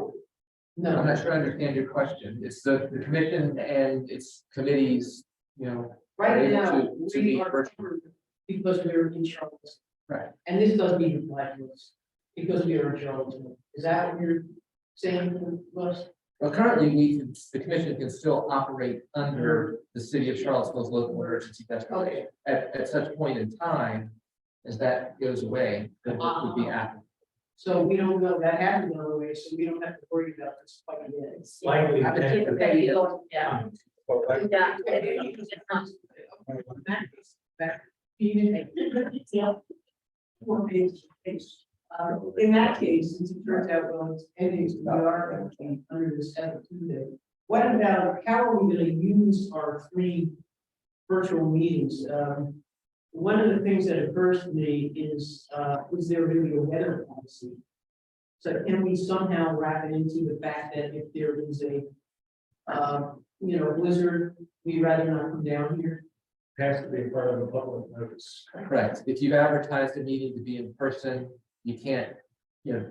No, not sure I understand your question. It's the commission and its committees, you know. right able now, to we be are virtual. covered because we are in Charlottesville. Right. And this does mean apply to us, because we are in Charlottesville. Is that what you're saying to us? Well, currently, the commission can still operate under the city of Charlottesville's local emergency declaration. Okay. At such point in time, as that goes away, then it would be applicable. So we don't know, that hasn't gone away, so we don't have to worry about this quite yet. Likely. Yeah. In that case, since it turns out, well, it's ending, we are actually under the 7th Tuesday. What about, how are we gonna use our 3 virtual meetings? One of the things that occurs to me is there gonna be a weather policy? So can we somehow wrap it into the fact that if there is a, you know, blizzard, we'd rather not come down here? Has to be part of the public notice. Correct. If you've advertised a meeting to be in person, you can't, you know,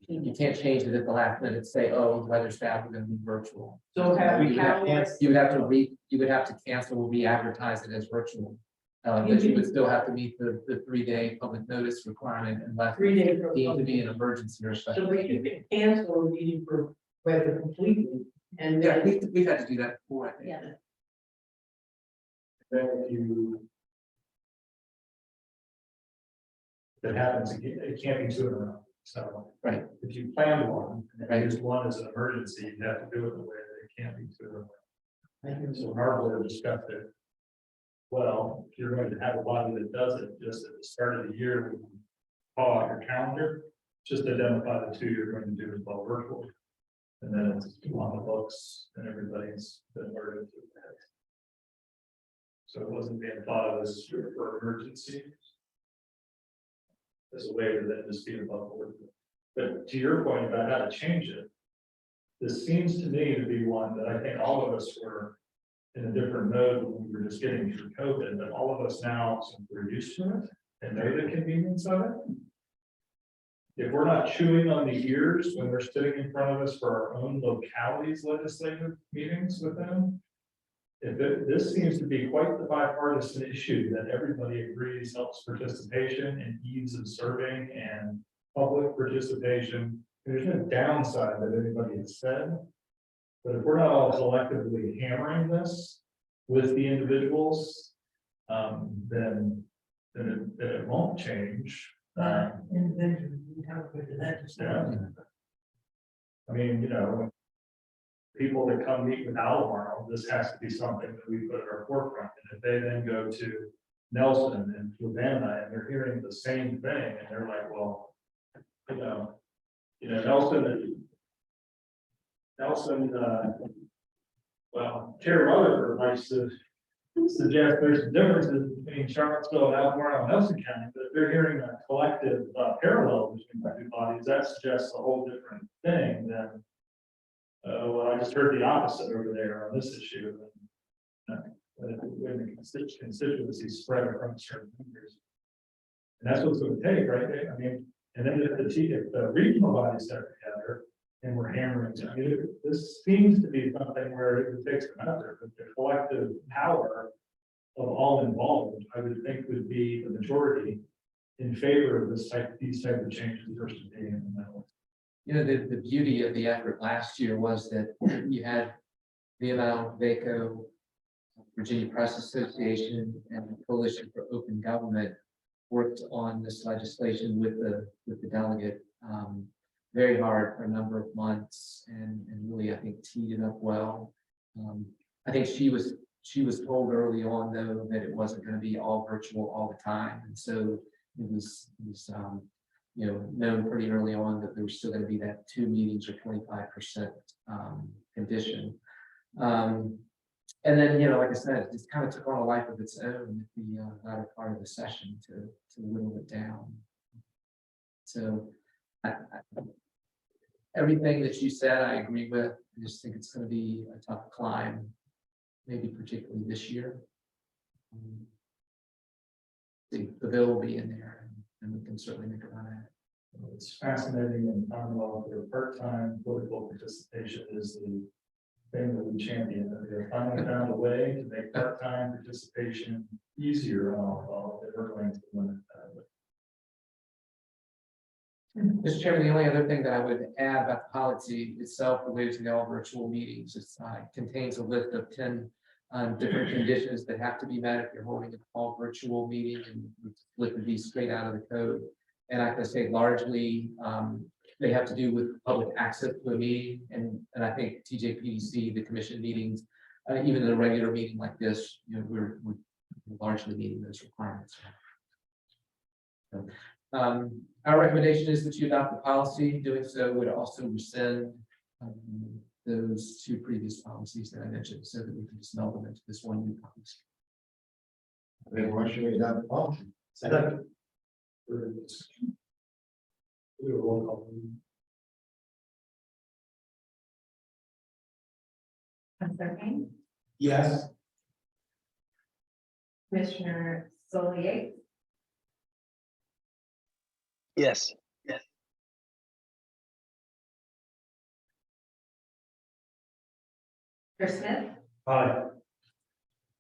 you can't change it at the last minute, say, oh, the weather's bad, we're gonna be virtual. So have we, You would have to cancel or re-advertise it as virtual. But you would still have to meet the 3-day public notice requirement unless 3 days. deemed to be an emergency or special. So we can cancel a meeting for weather completely, and Yeah, then, we've had to do that before, I think. Yeah. Then if you. That happens, it can't be 2 in a row, so. Right. If you plan one, and Right. here's one as an emergency, you have to do it in a way that it can't be 2 in a row. I think So our board discussed it. Well, if you're going to have a body that does it, just at the start of the year, call out your calendar, just identify the 2 you're going to do as well virtual. And then it's on the books and everybody's been alerted to that. So it wasn't being thought of as for emergency. As a way to then just be above board. But to your point about how to change it. This seems to me to be one that I think all of us were in a different mode when we were just getting through COVID, but all of us now are used to it and know the convenience of it. If we're not chewing on the ears when they're sitting in front of us for our own localities legislative meetings with them. This seems to be quite the bipartisan issue that everybody agrees helps participation and ease of serving and public participation. There's no downside that anybody has said. But if we're not all collectively hammering this with the individuals, then it won't change. Individually, we have to do that. Yeah. I mean, you know, people that come meet with Albemarle, this has to be something that we put at our forefront. And if they then go to Nelson and Fluvanna and they're hearing the same thing and they're like, well, you know, Nelson Well, Chair Rutherford likes to suggest there's some differences between Charlottesville and Albemarle and Nelson County, but if they're hearing a collective parallel between the two bodies, that suggests a whole different thing than. Well, I just heard the opposite over there on this issue. When the constituency spread across certain fingers. And that's what's going to take, right? I mean, and then if the regional bodies start together and we're hammering, I mean, this seems to be something where it takes another, but the collective power of all involved, I would think would be the majority in favor of these type of changes versus being in the middle. You know, the beauty of the effort last year was that you had VML, VACO, Virginia Press Association, and the Coalition for Open Government worked on this legislation with the delegate very hard for a number of months, and really, I think, teed it up well. I think she was told early on, though, that it wasn't going to be all virtual all the time, and so it was you know, known pretty early on that there was still going to be that 2 meetings or 25% condition. And then, you know, like I said, it just kind of took on a life of its own at the latter part of the session to whittle it down. So everything that you said, I agree with. I just think it's going to be a tough climb, maybe particularly this year. The bill will be in there, and we can certainly make a run at it. It's fascinating and Commonwealth where part-time political participation is the thing that we champion. They're finally found a way to make part-time participation easier on all that we're going to limit that. Mr. Chairman, the only other thing that I would add about the policy itself related to the all virtual meetings, it contains a list of 10 different conditions that have to be met if you're holding an all virtual meeting, and flipping these straight out of the code. And I can say largely they have to do with public access to a meeting, and I think TJPDC, the commission meetings, even in a regular meeting like this, you know, we're largely meeting those requirements. So, our recommendation is that you adopt the policy. Doing so would also rescind those 2 previous policies that I mentioned, so that we can just meld them into this one new policy. Make a motion to adopt the policy. Second. We will roll call. Councilor Kane, Yes. Commissioner Solier, Yes. Chris Smith, Aye.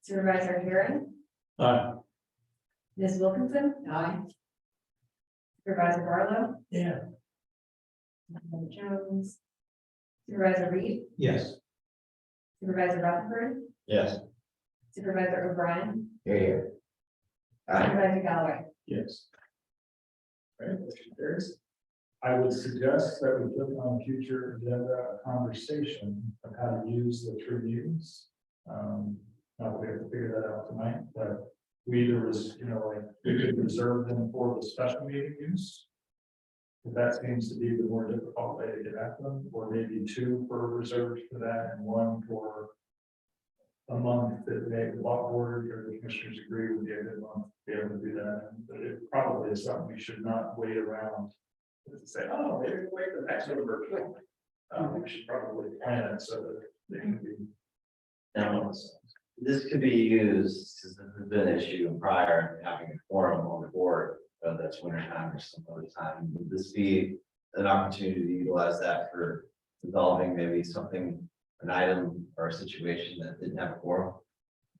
Supervisor Hearing, Aye. Ms. Wilkinson. Aye. Supervisor Barlow, Yeah, Supervisor Jones, Supervisor Reed, Yes. Supervisor Rutherford, Yes. Supervisor O'Brien, Yeah. Supervisor Galloway. Yes. Right, motion carries. I would suggest that we put on future agenda a conversation of how to use the tributes. Not that we have to figure that out tonight, but we either was, you know, like, we could reserve them for the special meeting use. If that seems to be the more difficult way to get at them, or maybe 2 for reserved for that and 1 for a month that the board or the commissioners agree would be a good month to be able to do that. But it probably is something we should not wait around to say, oh, maybe we wait the next one virtual. We should probably plan it so that they can be. Now, this could be used, because this has been an issue prior, having a forum on the board, whether that's winter time or some other time. Would this be an opportunity to utilize that for resolving maybe something, an item or a situation that didn't have a quorum?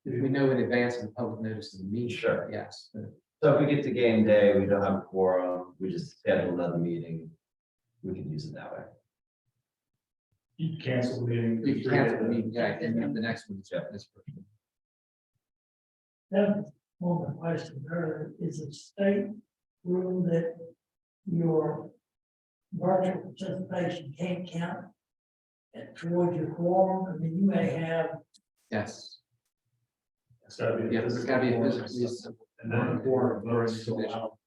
If we know in advance of the public notice of the meeting, Sure. yes. But So if we get to game day, we don't have a quorum, we just schedule another meeting, we can use it that way. You cancel the meeting. you can cancel the meeting, yeah, and then the next one is this. that one of the questions earlier, is a state rule that your virtual participation can't count towards your quorum. I mean, you may have, Yes, It's gotta be. yeah, it's gotta be a physically simple. And then the board votes to allow.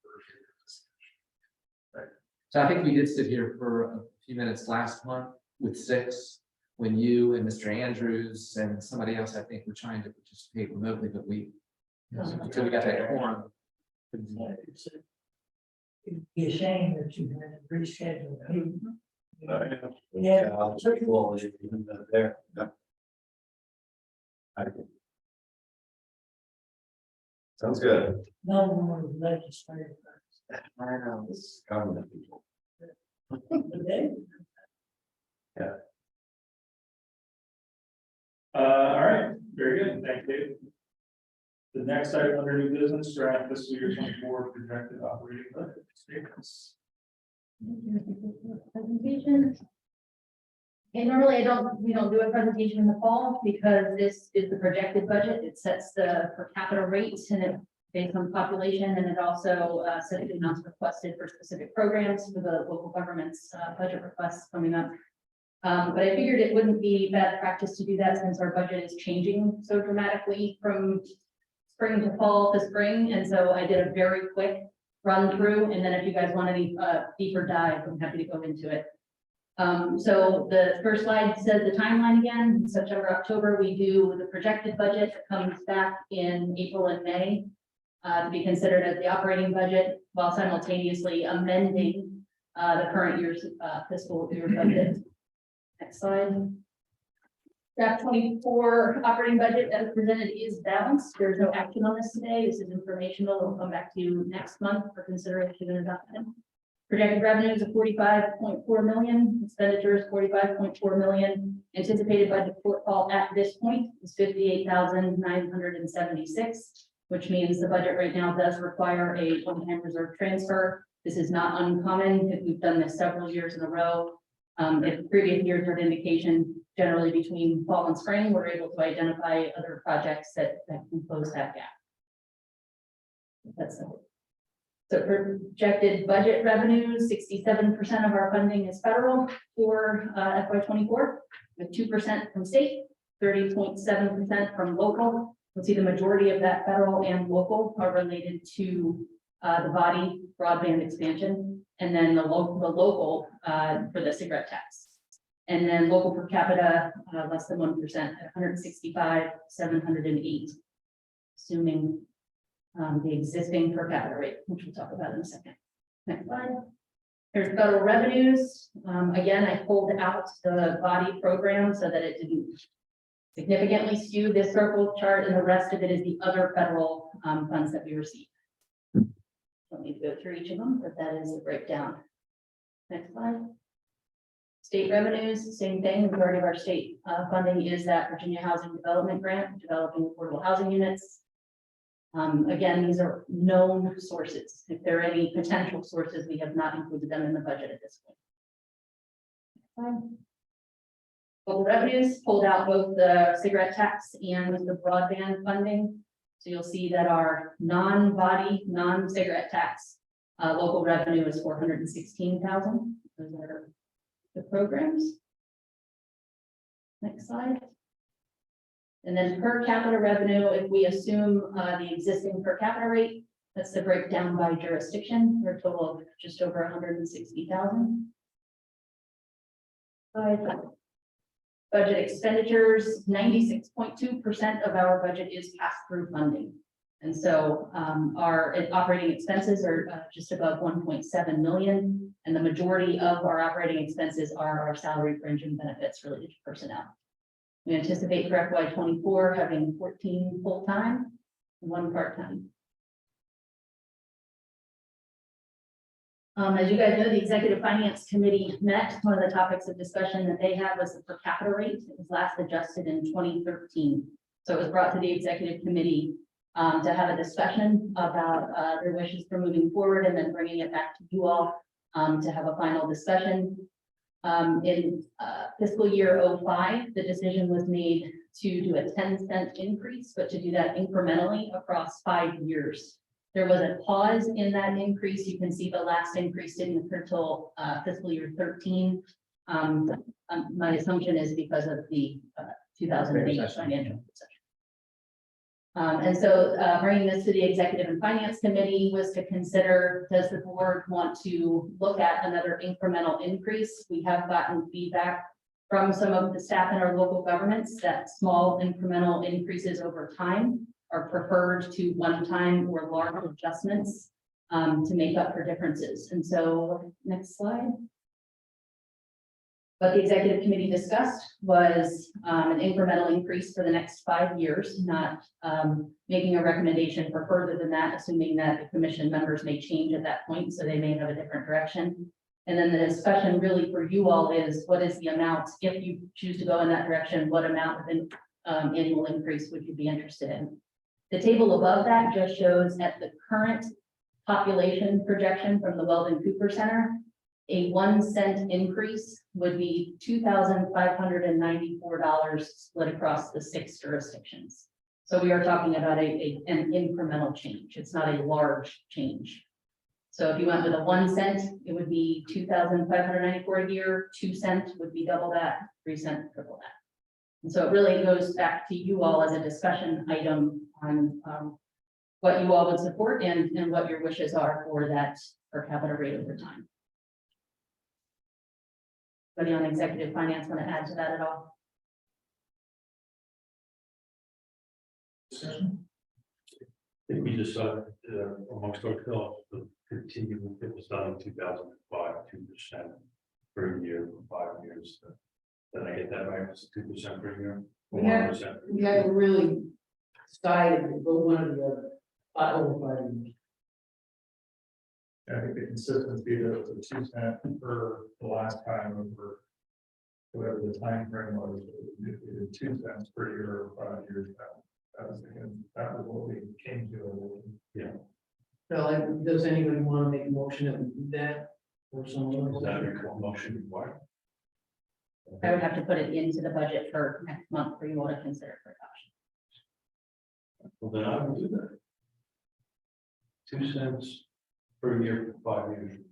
So I think we did sit here for a few minutes last month with 6. when you and Mr. Andrews and somebody else, I think, were trying to participate remotely, but until we got that quorum. It'd be a shame that you had to reschedule. Yeah, I'll check the wall, there. Sounds good. No more legislative. I know, this is government people. All right, very good, thank you. The next item under new business, draft fiscal year 24 projected operating budget statements. Presentation. And normally we don't do a presentation in the fall because this is the projected budget. It sets the per capita rates and it based on population, and it also sets the amounts requested for specific programs for the local government's budget requests coming up. But I figured it wouldn't be bad practice to do that since our budget is changing so dramatically from spring to fall to spring. And so I did a very quick run through, and then if you guys want any deeper dive, I'm happy to go into it. So the first slide says the timeline again. In September, October, we do the projected budget that comes back in April and May to be considered as the operating budget while simultaneously amending the current year's fiscal year budget. Next slide. Draft 24 operating budget as presented is balanced. There's no action on this today. This is informational. It'll come back to you next month for consideration and adoption. Projected revenues of 45.4 million, expenditures 45.4 million. Anticipated budget shortfall at this point is 58,976, which means the budget right now does require a one-time reserve transfer. This is not uncommon if we've done this several years in a row. If previous years had indication, generally between fall and spring, we're able to identify other projects that can close that gap. That's simple. So projected budget revenues, 67% of our funding is federal for FY24, with 2% from state, 30.7% from local. You'll see the majority of that federal and local are related to the body broadband expansion, and then the local for the cigarette tax. And then local per capita, less than 1% at 165,708, assuming the existing per capita rate, which we'll talk about in a second. Next slide. Here's federal revenues. Again, I pulled out the body program so that it didn't significantly skew this circle chart, and the rest of it is the other federal funds that we receive. Don't need to go through each of them, but that is the breakdown. Next slide. State revenues, same thing. The majority of our state funding is that Virginia Housing Development Grant, developing affordable housing units. Again, these are known sources. If there are any potential sources, we have not included them in the budget at this point. Local revenues pulled out both the cigarette tax and the broadband funding. So you'll see that our non-body, non-cigarette tax local revenue is 416,000. Those are the programs. Next slide. And then per capita revenue, if we assume the existing per capita rate, that's the breakdown by jurisdiction, for a total of just over 160,000. Budget expenditures, 96.2% of our budget is pass-through funding. And so our operating expenses are just above 1.7 million. And the majority of our operating expenses are our salary, fringe, and benefits related to personnel. We anticipate for FY24 having 14 full-time and 1 part-time. As you guys know, the Executive Finance Committee met. One of the topics of discussion that they had was the per capita rate. It was last adjusted in 2013. So it was brought to the Executive Committee to have a discussion about their wishes for moving forward, and then bringing it back to you all to have a final discussion. In fiscal year 05, the decision was made to do a 10-cent increase, but to do that incrementally across 5 years. There was a pause in that increase. You can see the last increase didn't occur until fiscal year 13. My assumption is because of the 2008 financial recession. And so bringing this to the Executive and Finance Committee was to consider, does the board want to look at another incremental increase? We have gotten feedback from some of the staff in our local governments that small incremental increases over time are preferred to one-time or large adjustments to make up for differences. And so, next slide. What the executive committee discussed was an incremental increase for the next 5 years, not making a recommendation for further than that, assuming that the commission members may change at that point, so they may have a different direction. And then the discussion really for you all is, what is the amount, if you choose to go in that direction, what amount of annual increase would you be interested in? The table above that just shows at the current population projection from the Weldon Cooper Center, a 1 cent increase would be $2,594 split across the 6 jurisdictions. So we are talking about an incremental change. It's not a large change. So if you went with a 1 cent, it would be $2,594 a year. 2 cents would be double that. 3 cents, triple that. And so it really goes back to you all as a discussion item on what you all would support and what your wishes are for that per capita rate over time. Anybody on executive finance want to add to that at all? Discussion? I think we decided amongst ourselves to continue with what was done in 2005, 2% per year for 5 years. Did I get that right? It's 2% per year? Or Yeah. 1%? We haven't really decided to go one or the other, over 5 years. I think the consistency of the 2 cent for the last time over whatever the time frame was, it was 2 cents per year or 5 years. That was what we came to. Yeah. So like, does anybody want to make a motion that we do that? Or someone? Is that a motion required? I would have to put it into the budget for next month for you all to consider for adoption. Well, then I will do that. 2 cents per year for 5 years.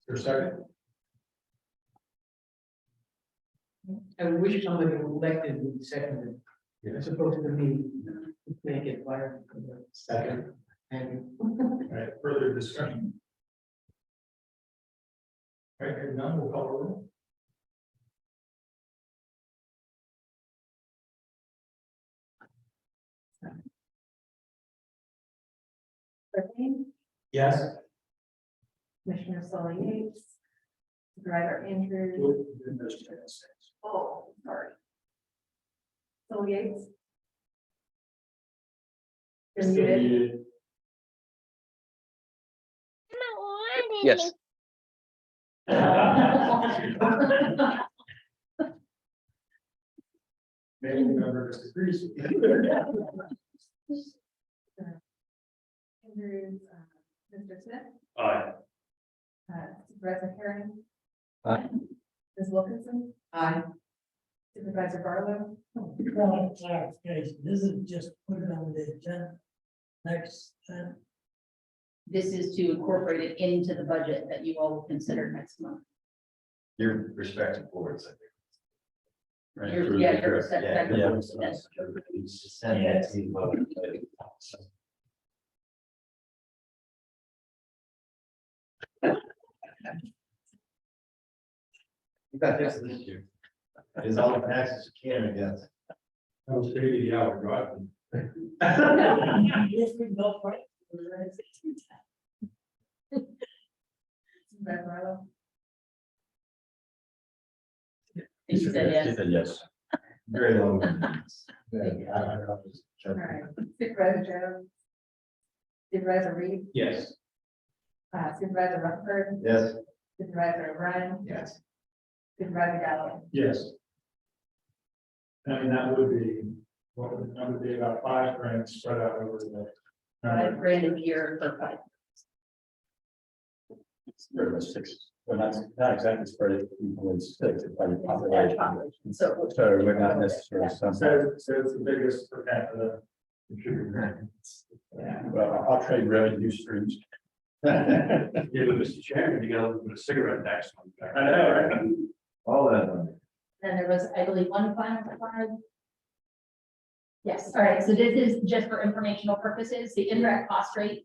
For a second? I wish somebody elected would second it, as opposed to me, make it fire. Second. And All right, further discussion? All right, hearing none, we'll call the roll. Griffin, Yes. Commissioner Sully Yates, Supervisor Andrews. Oh, sorry. Sully Yates. You're muted. Yes. Maybe member disagrees. Andrews, Mr. Smith, Aye. Supervisor Herring. Aye. Ms. Wilkinson, I, Supervisor Barlow. Clarification, this is just put it on the agenda. Next, This is to incorporate it into the budget that you all will consider next month. Your respective boards, I think. Right. Your respective Yeah. boards, yes. Send that to you. You got this year. Is all the taxes you can, I guess. I was 80-hour driving. Yes, we go for it. Supervisor Barlow. He said yes. Yes. Very long. All right, Supervisor Jones. Supervisor Reed, Yes. Supervisor Rutherford, Yes. Supervisor O'Brien, Yes. Supervisor Galloway. Yes. I mean, that would be, that would be about 5 grand spread out over the. $5,000 a year for 5. Pretty much 6, well, not exactly spread it equally 6, it's by the population. So So we're not necessarily something. So it's the biggest per capita contributor. Well, I'll trade revenue streams. Yeah, but Mr. Chairman, you gotta look at a cigarette tax. I know, right? All that. then there was, I believe, one final slide. Yes, all right, so this is just for informational purposes, the indirect cost rate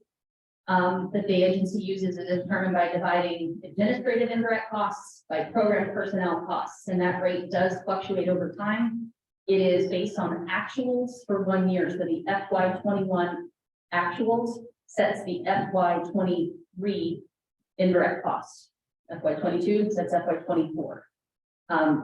that the agency uses is determined by dividing administrative indirect costs by program personnel costs, and that rate does fluctuate over time. It is based on actuals for 1 year, so the FY 21 actuals sets the FY 23 indirect costs. FY 22 sets FY 24.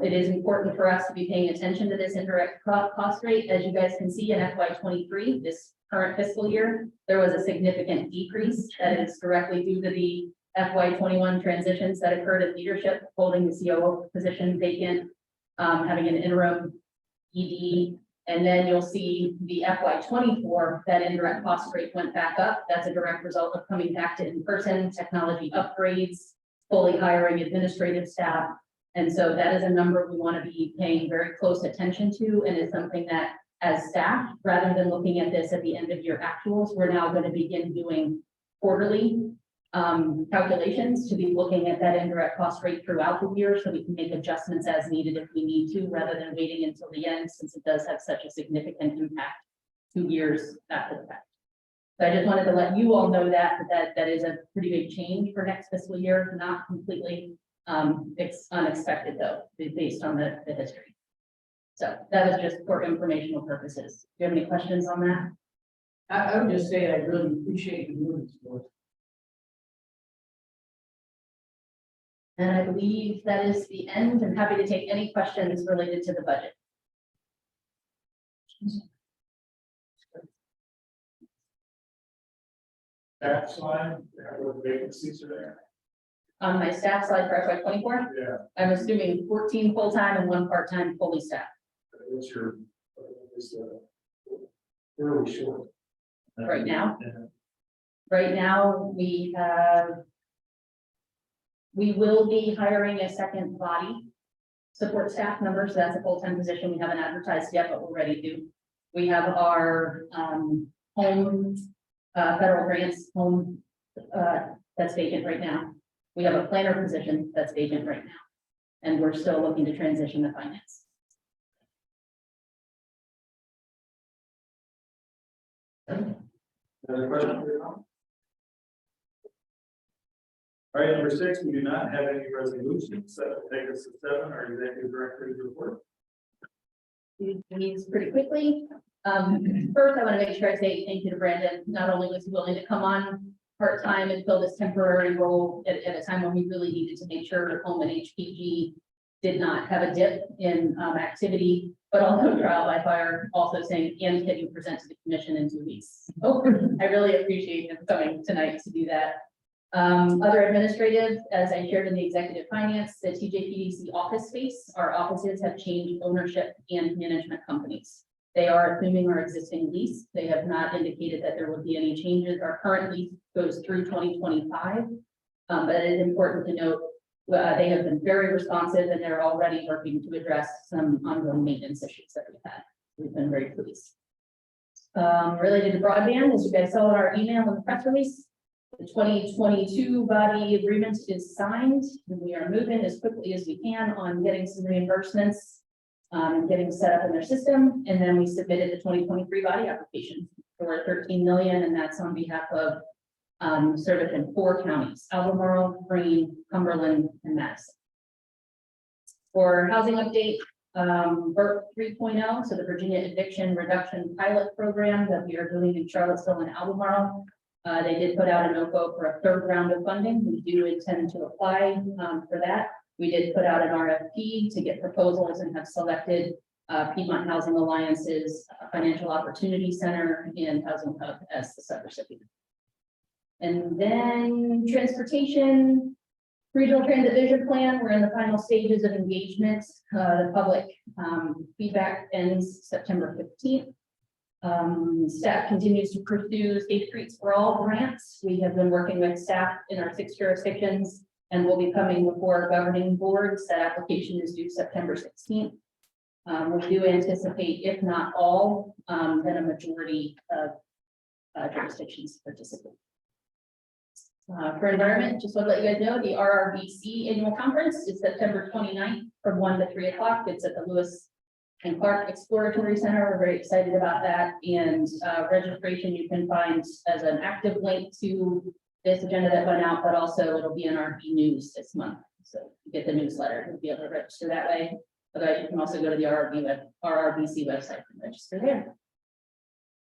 It is important for us to be paying attention to this indirect cost rate. As you guys can see in FY 23, this current fiscal year, there was a significant decrease that is directly due to the FY 21 transitions that occurred in leadership, holding the COO position vacant, having an interim ED, and then you'll see the FY 24, that indirect cost rate went back up. That's a direct result of coming back to in-person technology upgrades, fully hiring administrative staff. And so that is a number we want to be paying very close attention to, and is something that as staff, rather than looking at this at the end of year actuals, we're now going to begin doing quarterly calculations to be looking at that indirect cost rate throughout the year, so we can make adjustments as needed if we need to, rather than waiting until the end, since it does have such a significant impact 2 years after the fact. So I just wanted to let you all know that is a pretty big change for next fiscal year, not completely it's unexpected though, based on the history. So that was just for informational purposes. Do you have any questions on that? I would just say I really appreciate you doing this work. And I believe that is the end. I'm happy to take any questions related to the budget. That slide, what vacancies are there? On my staff slide for FY 24, Yeah, I'm assuming 14 full-time and 1 part-time fully staffed. what's your, where are we short? Right now? Yeah. Right now, we will be hiring a second body support staff member, so that's a full-time position. We haven't advertised yet, but we're ready to. We have our home federal grants home that's vacant right now. We have a planner position that's vacant right now, and we're still looking to transition to finance. Another question? All right, number 6, we do not have any resolutions. So take us to 7, our executive director's report. These pretty quickly. First, I want to make sure I say thank you to Brandon. Not only was he willing to come on part-time and fill this temporary role at a time when we really needed to make sure home and HPG did not have a dip in activity, but also trial by fire, also saying, and can you present to the commission in 2 weeks? Oh, I really appreciate him coming tonight to do that. Other administrative, as I shared in the executive finance, the TJPDC office space, our offices have changed ownership and management companies. They are assuming our existing lease. They have not indicated that there will be any changes. Our current lease goes through 2025. But it is important to note, they have been very responsive, and they're already working to address some ongoing maintenance issues that we've had. We've been very pleased. Related to broadband, as you guys saw in our email and the press release, the 2022 body agreement is signed, and we are moving as quickly as we can on getting some reimbursements and getting set up in their system. And then we submitted the 2023 body application for 13 million, and that's on behalf of service in 4 counties: Albemarle, Greene, Cumberland, and Madison. For housing update, BERT 3.0, so the Virginia Eviction Reduction Pilot Program that we are doing in Charlottesville and Albemarle. They did put out a NOFO for a 3rd round of funding. We do intend to apply for that. We did put out an RFP to get proposals and have selected Piedmont Housing Alliance's Financial Opportunity Center and Housing Hub as the subrecipient. And then transportation, regional transit vision plan. We're in the final stages of engagement. The public feedback ends September 15th. Staff continues to pursue Safe Streets for All grants. We have been working with staff in our 6 jurisdictions, and we'll be coming before governing boards. That application is due September 16th. We do anticipate, if not all, then a majority of jurisdictions participate. For environment, just want to let you guys know, the RRBC annual conference is September 29th from 1 to 3 o'clock. It's at the Louisa and Clark Exploratory Center. We're very excited about that. And registration you can find as an active link to this agenda that went out, but also it'll be in our news this month. So you get the newsletter, you'll be able to register that way. Otherwise, you can also go to the RRBC website and register there.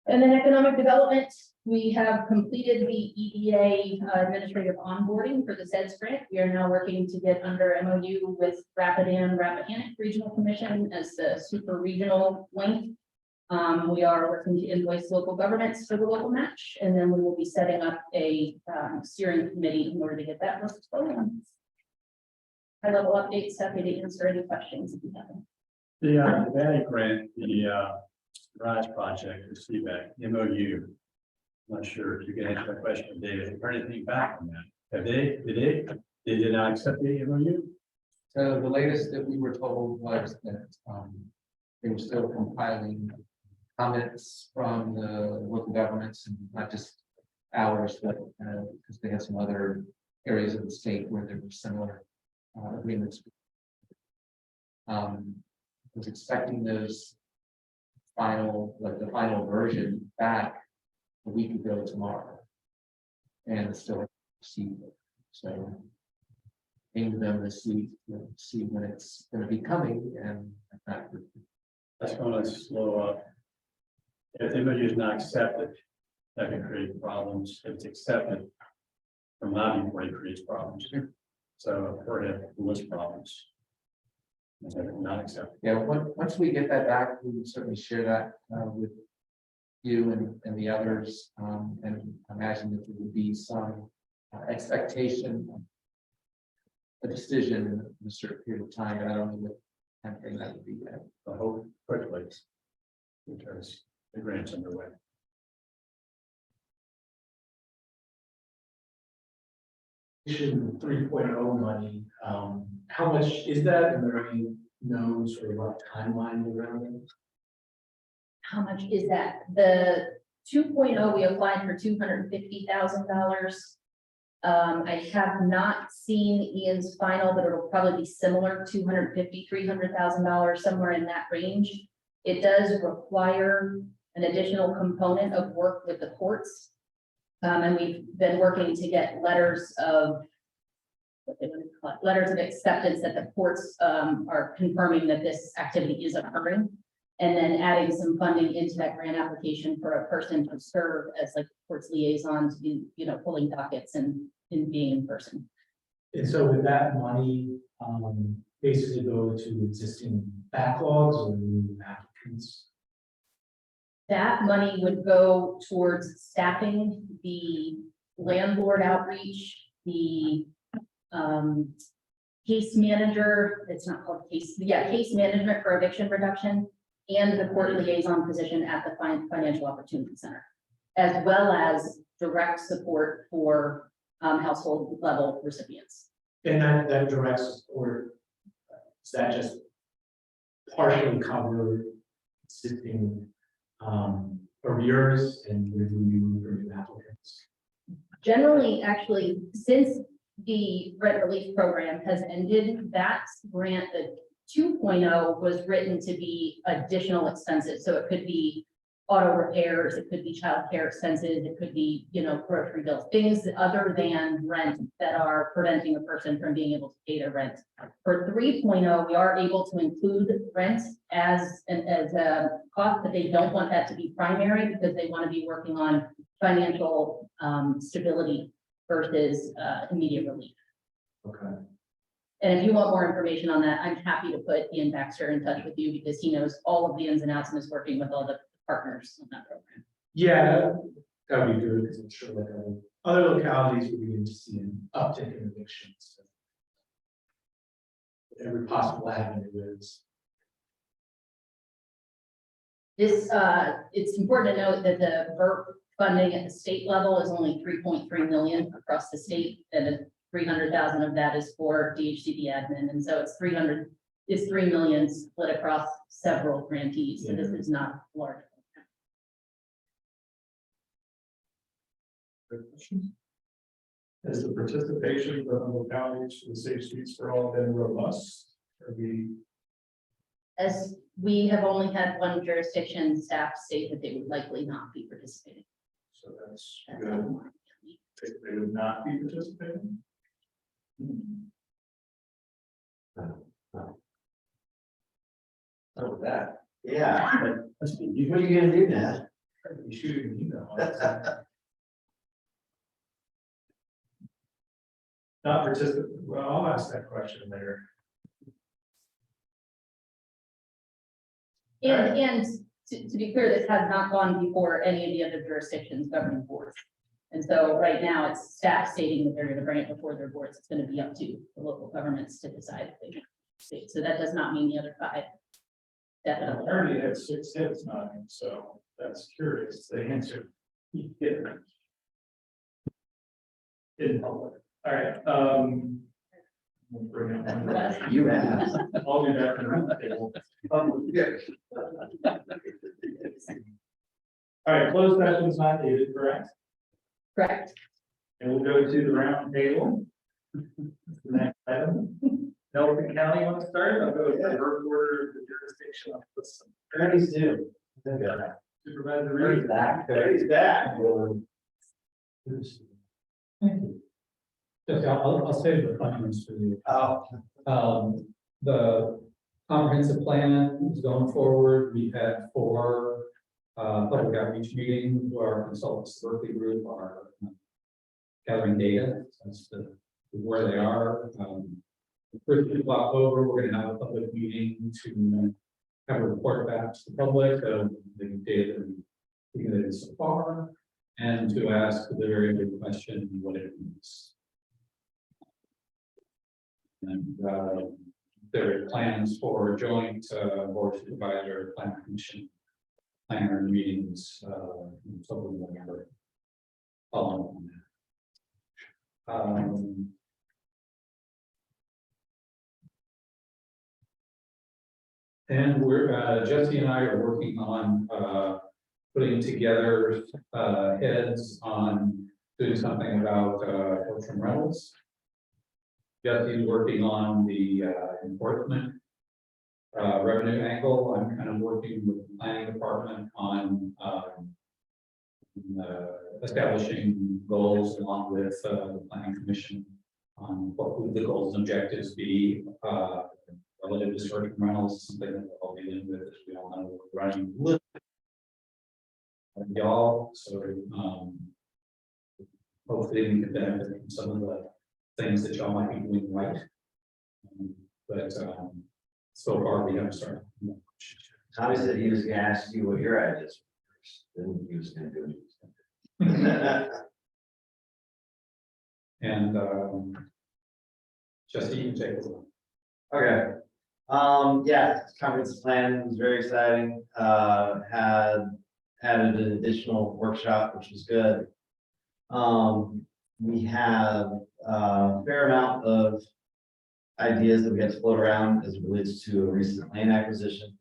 And then economic development, we have completed the EDA administrative onboarding for the SEDS grant. We are now working to get under MOU with Rappahannock Regional Commission as the super regional link. We are working to invoice local governments for the local match, and then we will be setting up a steering committee in order to get that work going. High level updates, happy to answer any questions if you have them. The Vanny grant, the garage project, the feedback, MOU. I'm not sure if you can answer that question, David. Have you heard anything back from that? Have they did not accept the MOU? So the latest that we were told was that they were still compiling comments from the local governments and not just ours, but because they had some other areas of the state where there were similar agreements. Was expecting those the final version back a week ago tomorrow. And it's still received it. So aim them this week, to see when it's going to be coming and That's going to slow up. If the MOU is not accepted, that can create problems. If it's accepted, from lobbying board, it creates problems. So I've heard it list problems. Not accepted. yeah, once we get that back, we will certainly share that with you and the others. And imagine that there would be some expectation of a decision in a certain period of time, but I don't know what time frame that would be yet. I hope quickly, because the grant's underway. Vision 3.0 money, how much is that, and there any known sort of rough timeline around it? How much is that? The 2.0, we applied for $250,000. I have not seen Ian's final, but it'll probably be similar, $250,000, $300,000, somewhere in that range. It does require an additional component of work with the courts. And we've been working to get letters of acceptance that the courts are confirming that this activity is occurring. And then adding some funding into that grant application for a person to serve as like courts liaison to be, pulling dockets and being in person. And so would that money basically go to existing backlogs or new applicants? That money would go towards staffing the landlord outreach, the case manager, it's not called case management for eviction reduction, and the court liaison position at the Financial Opportunity Center, as well as direct support for household level recipients. And that direct support, is that just partially cover existing arrears and review for new applicants? Generally, actually, since the rent relief program has ended, that grant, the 2.0 was written to be additional expenses. So it could be auto repairs, it could be childcare expenses, it could be, grocery bills, things other than rent that are preventing a person from being able to pay their rent. For 3.0, we are able to include rent as a cost, but they don't want that to be primary because they want to be working on financial stability versus immediate relief. Okay. And if you want more information on that, I'm happy to put Ian Baxter in touch with you because he knows all of the ins and outs and is working with all the partners on that program. Yeah, that would be good because I'm sure like other localities would begin to see an uptick in evictions. Every possible avenue is. This, it's important to note that the VERP funding at the state level is only 3.3 million across the state, and 300,000 of that is for DHCD admin, and so it's 3 million split across several grantees. So this is not large. Has the participation of the localities for the Safe Streets for All been robust? Are we As we have only had one jurisdiction, staff state that they would likely not be participating. So that's That's good. all. They would not be participating. So with that, yeah, what are you gonna do now? You shoot an email. Not participate, well, I'll ask that question later. And to be clear, this has not gone before any of the other jurisdictions governing boards. And so right now it's staff stating that they're going to bring it before their boards. It's going to be up to the local governments to decide if they can state. So that does not mean the other five. I Definitely. already had 6 hits nodding, so that's curious, the answer. In public, all right, we'll bring it on. You asked. I'll do that around the table. All right, closed session is not needed, correct? Correct. And we'll go to the round table. The next item. Nelson County, want to start? I'll go with the birth order of the jurisdiction. I'll put some Ernie's due. supervisor Ernie's Reed. back. Ernie's back. Thank you. Just, I'll save the comments for you. Oh, The comprehensive plan is going forward. We've had 4 public outreach meetings where our consultants, the Berkeley group, are gathering data as to where they are. The first week of October, we're going to have a public meeting to have a report back to the public of the data that we've accumulated so far, and to ask the very big question, what it means. And there are plans for joint board supervisor, plan commission, planner meetings, something whatever. Following on that. And we're, Jesse and I are working on putting together heads on doing something about short-term rentals. Jesse's working on the enforcement revenue angle. I'm kind of working with the planning department on establishing goals along with the planning commission on what would the goals and objectives be relative to short-term rentals, something that we're all dealing with, as we all know, we're running little. And y'all, so hopefully we can benefit from some of the things that y'all might be doing right. But so far we haven't started. Tommy said he was gonna ask you what your ideas were first, then he was gonna do it. And Jesse, you can take it. Okay. Yeah, conference plan was very exciting. Had added an additional workshop, which was good. We have a fair amount of ideas that we have to float around as it relates to a recent land acquisition.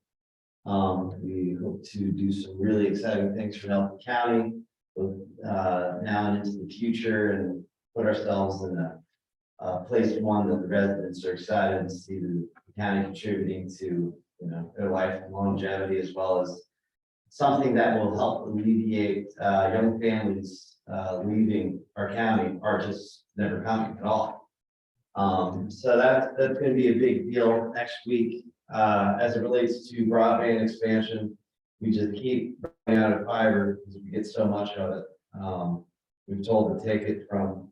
We hope to do some really exciting things for Nelson County, both now and into the future, and put ourselves in a place one that the residents are excited to see the county contributing to, their life and longevity, as well as something that will help alleviate young families leaving our county or just never coming at all. So that's going to be a big deal next week. As it relates to broadband expansion, we just keep running out of fiber because we get so much of it. We've told to take it from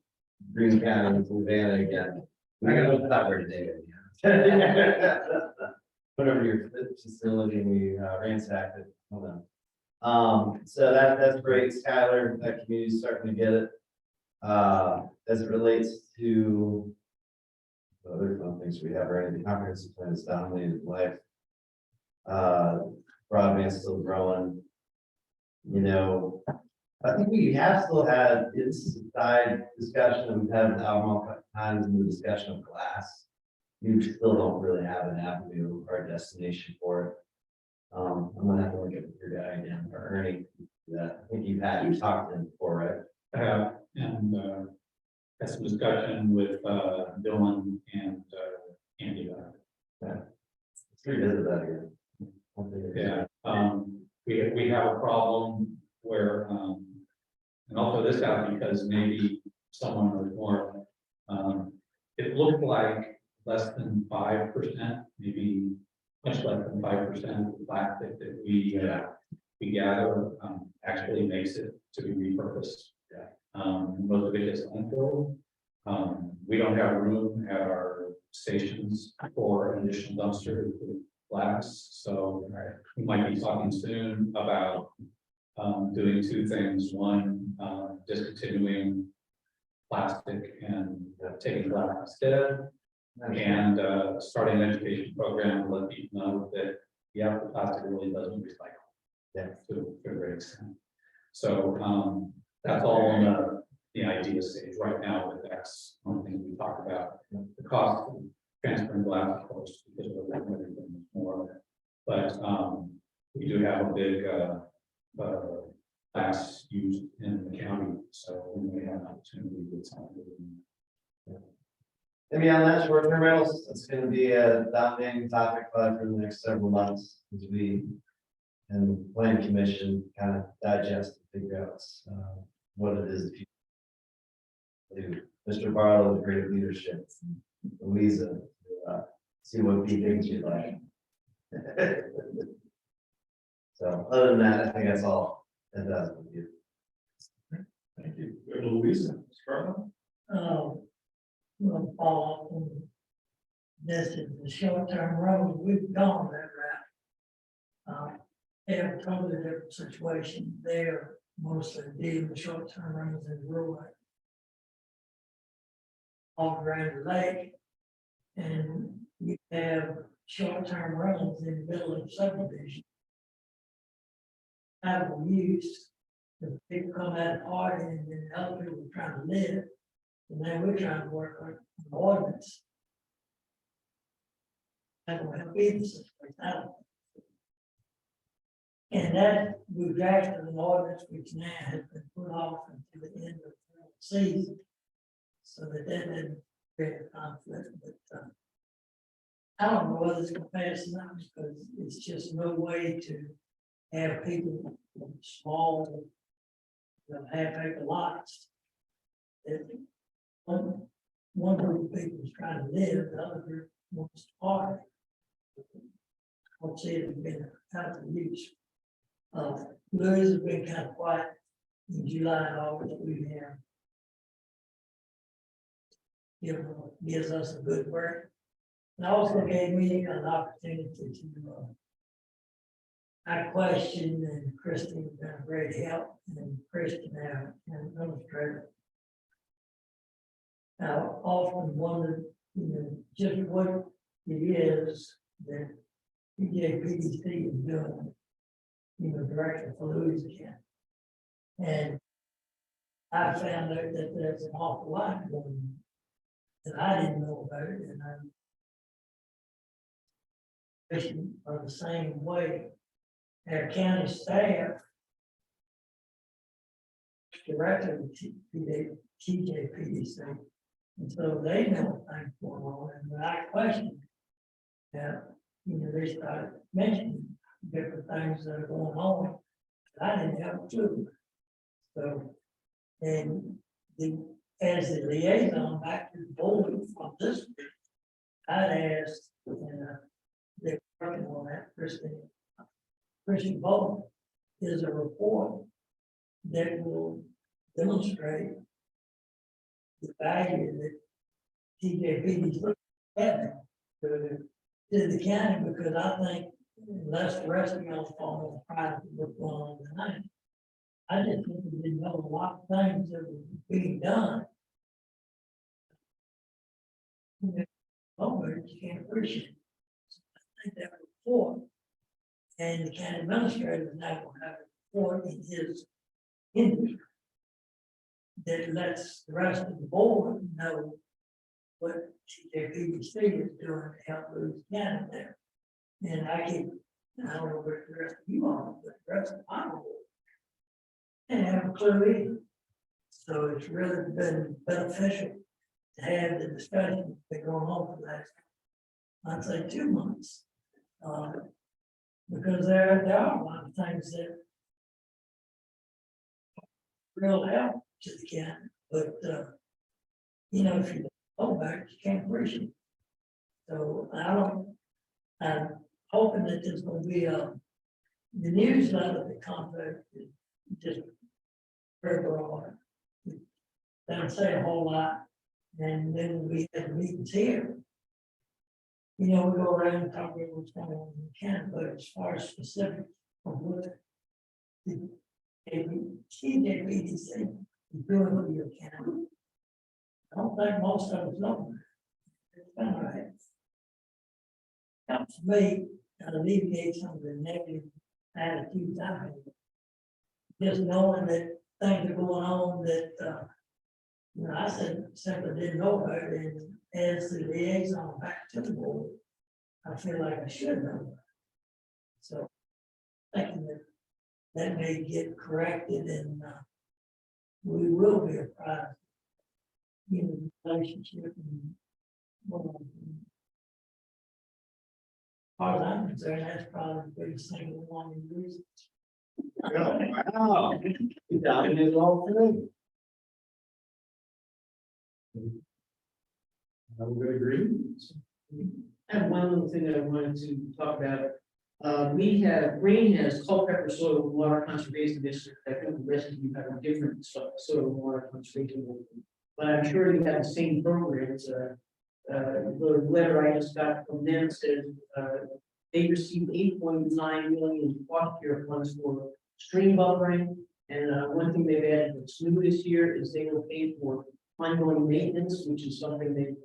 Greene County and Fluvanna again. I gotta look that word today. Whatever your facility, we ransacked it. Hold on. So that's great. Skylar, that community's starting to get it. As it relates to other fun things we have, right? The comprehensive plan is dominated life. Broadband's still growing. I think we have still had this side discussion we've had with Albemarle times in the discussion of glass. You still don't really have an avenue or a destination for it. I'm gonna have to look at your guy again, or Ernie. That I think you talked to him before, right? And had some discussion with Dylan and Andy about it. Revisit that again. Yeah, we have a problem where, and I'll throw this out because maybe someone knows more. It looked like less than 5%, maybe much less than 5% of the plastic that we gather, actually makes it to be repurposed. Most of it is landfill. We don't have room at our stations for an additional dumpster with glass, so we might be talking soon about doing two things. One, discontinuing plastic and taking glass instead, and starting an education program to let people know that the plastic really doesn't recycle. To a great extent. So that's all in the idea stage right now, but that's one thing we talk about. The cost of transferring glass, of course, because of everything more of it. But we do have a big glass used in the county, so we may have an opportunity to get something. And beyond that, short-term rentals, that's gonna be a dominating topic for the next several months as we and the plan commission kind of digest and figure out what it is. Do. Mr. Barlow's great leadership, Louisa, see what he thinks you'd like. So other than that, I think that's all. That does with you. Thank you. Go to Louisa. Scarlett. We'll follow up on this is the short-term road, we've gone that route. They have a totally different situation there, mostly dealing with short-term rentals in rural. All around the lake, and you have short-term rentals in the middle of subdivision. Have them used, the people come out and party, and then other people are trying to live, and then we're trying to work on an ordinance. I don't have business right now. And that we drafted an ordinance which now has been put off until the end of the season. So that didn't create a conflict, but I don't know whether it's gonna pass or not, because it's just no way to have people with small, half-acre lots. That one group of people is trying to live, the other group wants to party. I don't see it being out of use. Louisa has been kind of quiet in July and August. We have gives us a good work. And also gave me an opportunity to I questioned, and Christine has been a great help, and Christian now and illustrator. Now, often wondered, just what it is that TJPDC is doing, directly for Louisa County. And I found out that there's an awful lot going on that I didn't know about it, and are the same way. Our county staff directly with TJPDC, and so they know things going on. And when I questioned, they started mentioning different things that are going on. I didn't have a clue. So, and as the liaison back to the board from this week, I'd asked, and they're working on that, Christian Bowman is a report that will demonstrate the value that TJPD is having to the county, because I think unless the rest of y'all fall private what's going on tonight, I just think we didn't know a lot of things that were being done. You can't appreciate it. I think that report, and the county administrator now will have a report in his industry that lets the rest of the board know what TJPDC is doing to help Louisa County there. And I don't know what the rest of you are, but the rest of my board and have a clue either. So it's really been beneficial to have the discussion that's been going on for the last, I'd say 2 months. Because there are a lot of things that real help to the county, but, you know, if you don't go back, you can't appreciate it. So I'm hoping that there's gonna be the newsletter that comes out is just very broad. Doesn't say a whole lot, and then we have meetings here. You know, we go around and talk about what's going on in the county, but as far as specific of what the TJPDC is doing with your county, I don't think most of us know. It's been all right. Helps me alleviate some of the negative attitudes I have. Just knowing that things are going on that, you know, I simply didn't know about it, and as the liaison back to the board, I feel like I should know. So, thinking that may get corrected and, we will be apprised. You know, relationship and. Well, as far as I'm concerned, that's probably the biggest single one in reason. Wow. You dominated all three. I'm gonna agree. I have one little thing that I wanted to talk about. Greene has Culpeper Soil and Water Conservation District. I think the rest of you have a different soil and water conservation. But I'm sure you have the same programs. The letter I just got from them says, they received 8.9 million cost share funds for stream buffering. And one thing they've added that's new this year is they will pay for ongoing maintenance, which is something they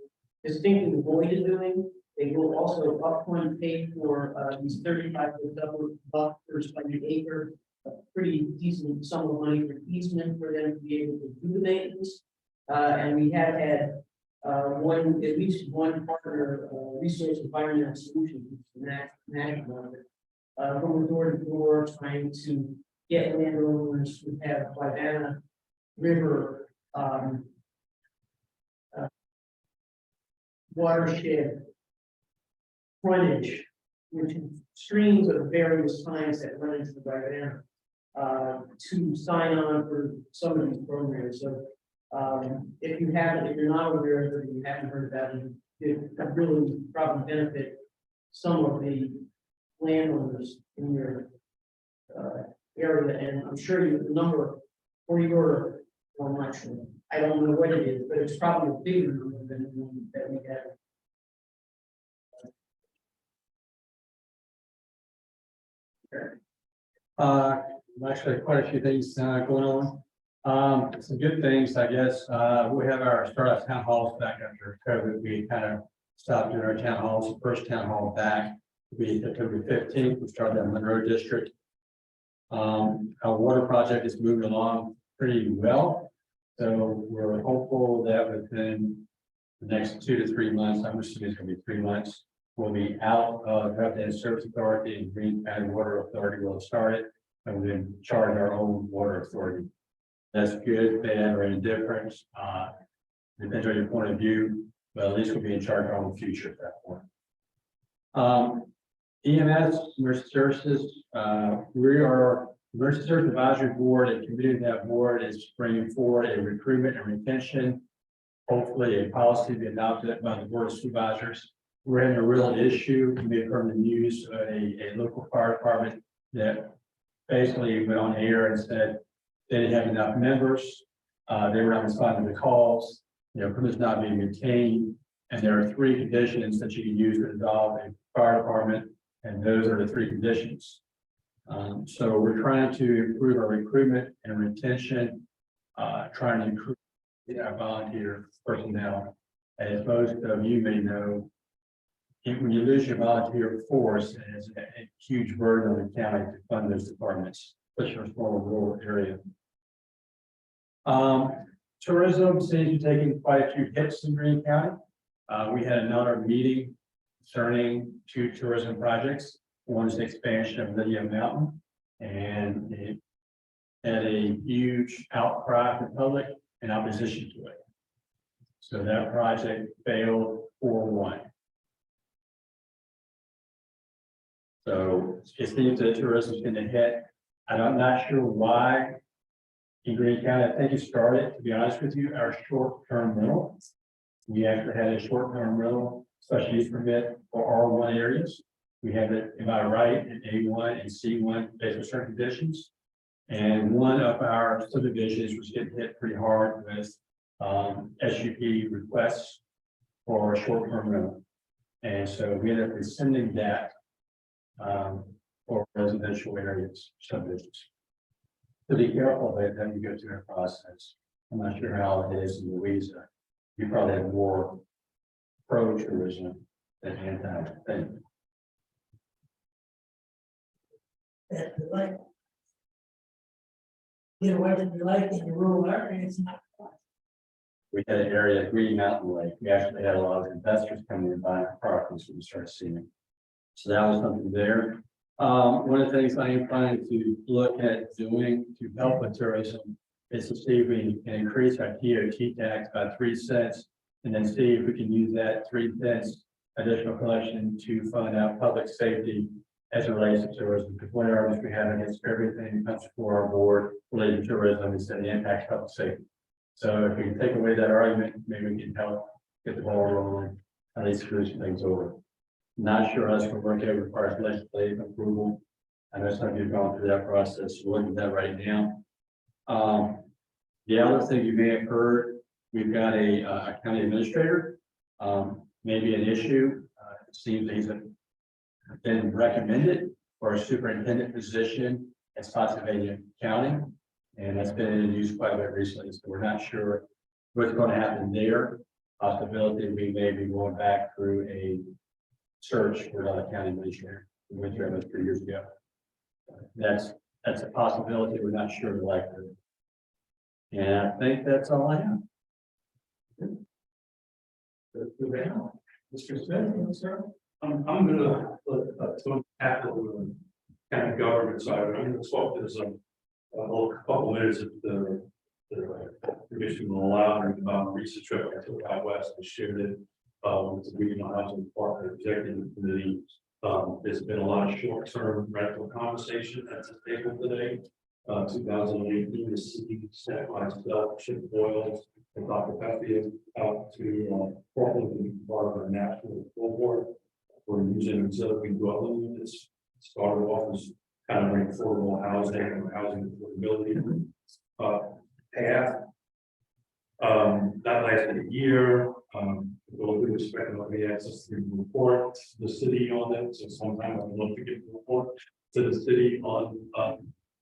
distinctly avoided doing. They will also upfront pay for these 35-foot double buffers by the acre, a pretty decent sum of money for easement for them to be able to do the maintenance. And we have had at least one partner, Resource Environmental Solutions, national, going door to door, trying to get landowners who have Fluvanna River watershed frontage, which is streams of various kinds that run into the Fluvanna, to sign on for some of these programs. So if you're not aware of it, you haven't heard about it, it could really probably benefit some of the landowners in your area, and I'm sure you the number for your, well, not sure. I don't know what it is, but it's probably a bigger number than the one that we have. Actually, quite a few things going on. Some good things, I guess. We have our startup town halls back after COVID. We kind of stopped doing our town halls. The first town hall back will be September 15th. We started in Monroe District. Our water project is moving along pretty well. So we're hopeful that within the next 2 to 3 months, I'm assuming it's going to be 3 months, we'll be out of the Service Authority and Greene County Water Authority will start it, and we'll then charge our own water authority. That's good, bad, or indifferent. Depends on your point of view, but at least we'll be in charge of our own future at that point. EMS, emergency services, we are emergency service advisory board and committee of that board is bringing forward a recruitment and retention, hopefully a policy to be adopted by the board of supervisors. We're having a real issue. You may have heard in the news, a local fire department that basically went on air and said they didn't have enough members. They were not responding to calls, permits not being maintained. And there are 3 conditions that you can use to dissolve a fire department. And those are the 3 conditions. So we're trying to improve our recruitment and retention, trying to improve our volunteer personnel. As most of you may know, when you lose your volunteer force, it's a huge burden on the county to fund those departments, especially in a small rural area. Tourism seems to be taking quite a few hits in Greene County. We had another meeting concerning 2 tourism projects. One is the expansion of Lydia Mountain, and it had a huge outcry from the public and opposition to it. So that project failed 4-1. So it seems that tourism's going to hit. I'm not sure why. In Greene County, I think it started, to be honest with you, our short-term rental. We actually had a short-term rental special use permit for R1 areas. We have it, am I right, in A1 and C1 based on certain conditions. And one of our subdivisions was getting hit pretty hard with SUP requests for a short-term rental. And so we ended up rescinding that for residential areas, subdivisions. So be careful that you go through that process. I'm not sure how it is in Louisa. You probably have more pro-tourism than anti-thing. At the lake. Get away from the lake in the rural area, it's not. We had an area at Green Mountain Lake. We actually had a lot of investors coming in buying properties when we started seeing it. So that was something there. One of the things I am trying to look at doing to help with tourism is to see if we can increase our TOT tax by 3 cents and then see if we can use that 3 cents additional collection to fund out public safety as it relates to tourism. Because one argument we have against everything that comes before our board related to tourism is that it impacts public safety. So if we can take away that argument, maybe we can help get the ball rolling, at least screw some things over. Not sure how it's going to work. It requires legislative approval. I know some of you have gone through that process. We're looking at that right now. The other thing you may have heard, we've got a county administrator, maybe an issue. It seems he's been recommended for a superintendent position at Spotsylvania County. And that's been in use quite a bit recently. So we're not sure what's going to happen there. Possibility we may be going back through a search for another county administrator. We went through that 3 years ago. That's a possibility. We're not sure the likelihood. And I think that's all I have. Mr. Smith, sir? I'm gonna tackle the kind of government side. I'm gonna talk to some a couple minutes if the commission will allow me about a recent trip I took out west and shared it with the regional housing department executive committee. There's been a lot of short-term rental conversation at the table today. 2018, the city set myself, Chip Boyles, and Dr. Peffian out to Portland to be part of a national school board. We're using auxiliary dwelling units. Started off as kind of an affordable housing and housing affordability path. That lasted a year. We'll be expecting to be access to report the city on it. So sometime I'd love to get a report to the city on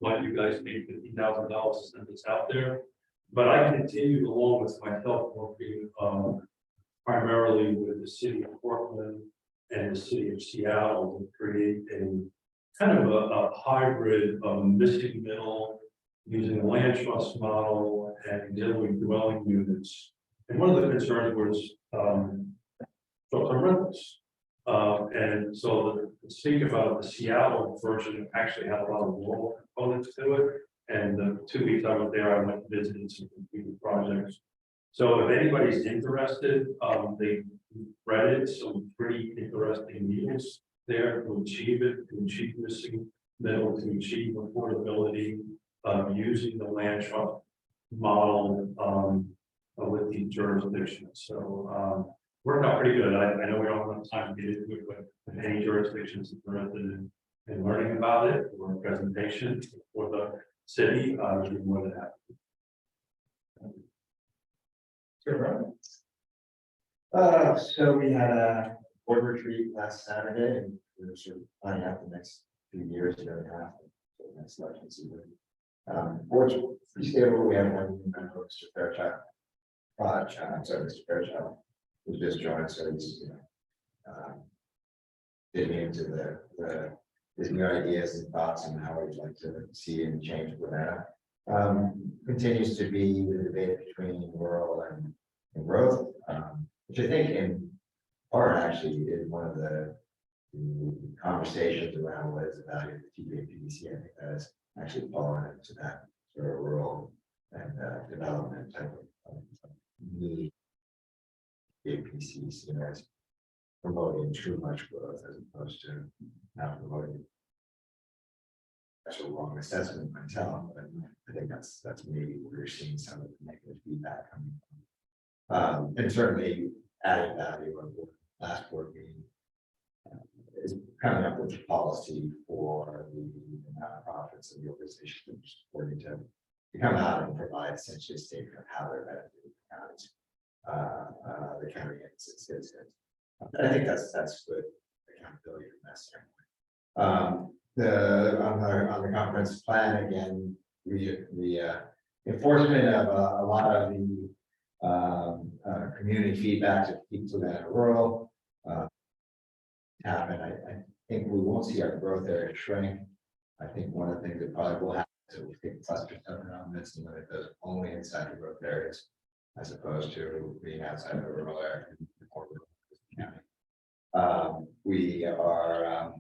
why you guys need $50,000 to send this out there. But I continued along with myself working primarily with the city of Portland and the city of Seattle to create a kind of a hybrid of missing middle using a land trust model and dealing dwelling units. And one of the concerns was short-term rentals. And so to speak about the Seattle version actually had a lot of rural components to it. And the 2 weeks I was there, I went visiting some competing projects. So if anybody's interested, they read it, some pretty interesting needs there to achieve it, to achieve missing middle, to achieve affordability, using the land trust model with the jurisdictions. So worked out pretty good. I know we don't have time to get into it, but if any jurisdictions interested in learning about it or a presentation for the city, would be more than happy. Sure. So we had a board retreat last Saturday, and we're sort of planning out the next few years, year and a half, so next election season. Board's pretty stable. We have one new member, Mr. Fairchild. I'm sorry, Mr. Fairchild, who just joined, so he's, digging into his new ideas and thoughts and how we'd like to see and change Fluvanna. Continues to be the debate between rural and growth, which I think in part actually is one of the conversations around what is the value of the TJPDC. I think that is actually fallen into that sort of rural and development type of need. TJPDC, promoting too much growth as opposed to not promoting. That's a wrong assessment myself, but I think that's maybe where you're seeing some of the negative feedback coming from. And certainly added value of the last board meeting is coming up with a policy for the nonprofits and the organizations that are supporting to come out and provide essentially a statement of how they're benefiting the county and its citizens. I think that's good accountability from that standpoint. On the conference plan, again, the enforcement of a lot of the community feedback to keep Fluvanna rural happen. I think we won't see our growth area shrink. I think one of the things that probably will happen is we'll take cluster stuff around this and limit those only inside the growth areas, as opposed to being outside of the rural area. We are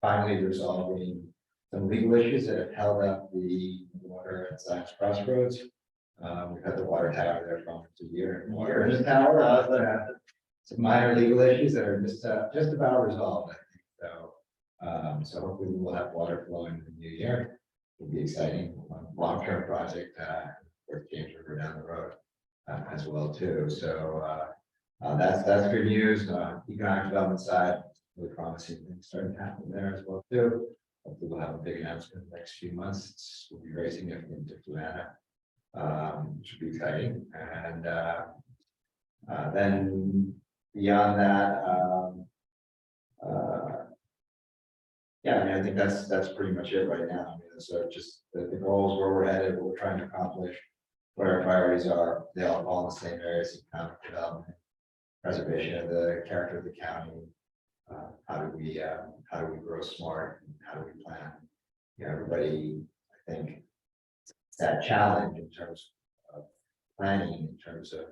finally resolving some legal issues that have held up the water at Science Crossroads. We've had the water tower there for almost a year. And water in the tower. Some minor legal issues that are just about resolved, I think. So hopefully we'll have water flowing in the new year. It'll be exciting. Long-term project with James River down the road as well too. So that's good news. Economic development side, really promising things starting to happen there as well too. Hopefully we'll have a big announcement in the next few months. We'll be very significant to Fluvanna, which will be exciting. And then beyond that, yeah, I mean, I think that's pretty much it right now. I mean, so just the goals, where we're headed, what we're trying to accomplish, what our priorities are, they all fall in the same areas: economic development, preservation of the character of the county. How do we grow smart, and how do we plan? You know, everybody, I think, it's that challenge in terms of planning, in terms of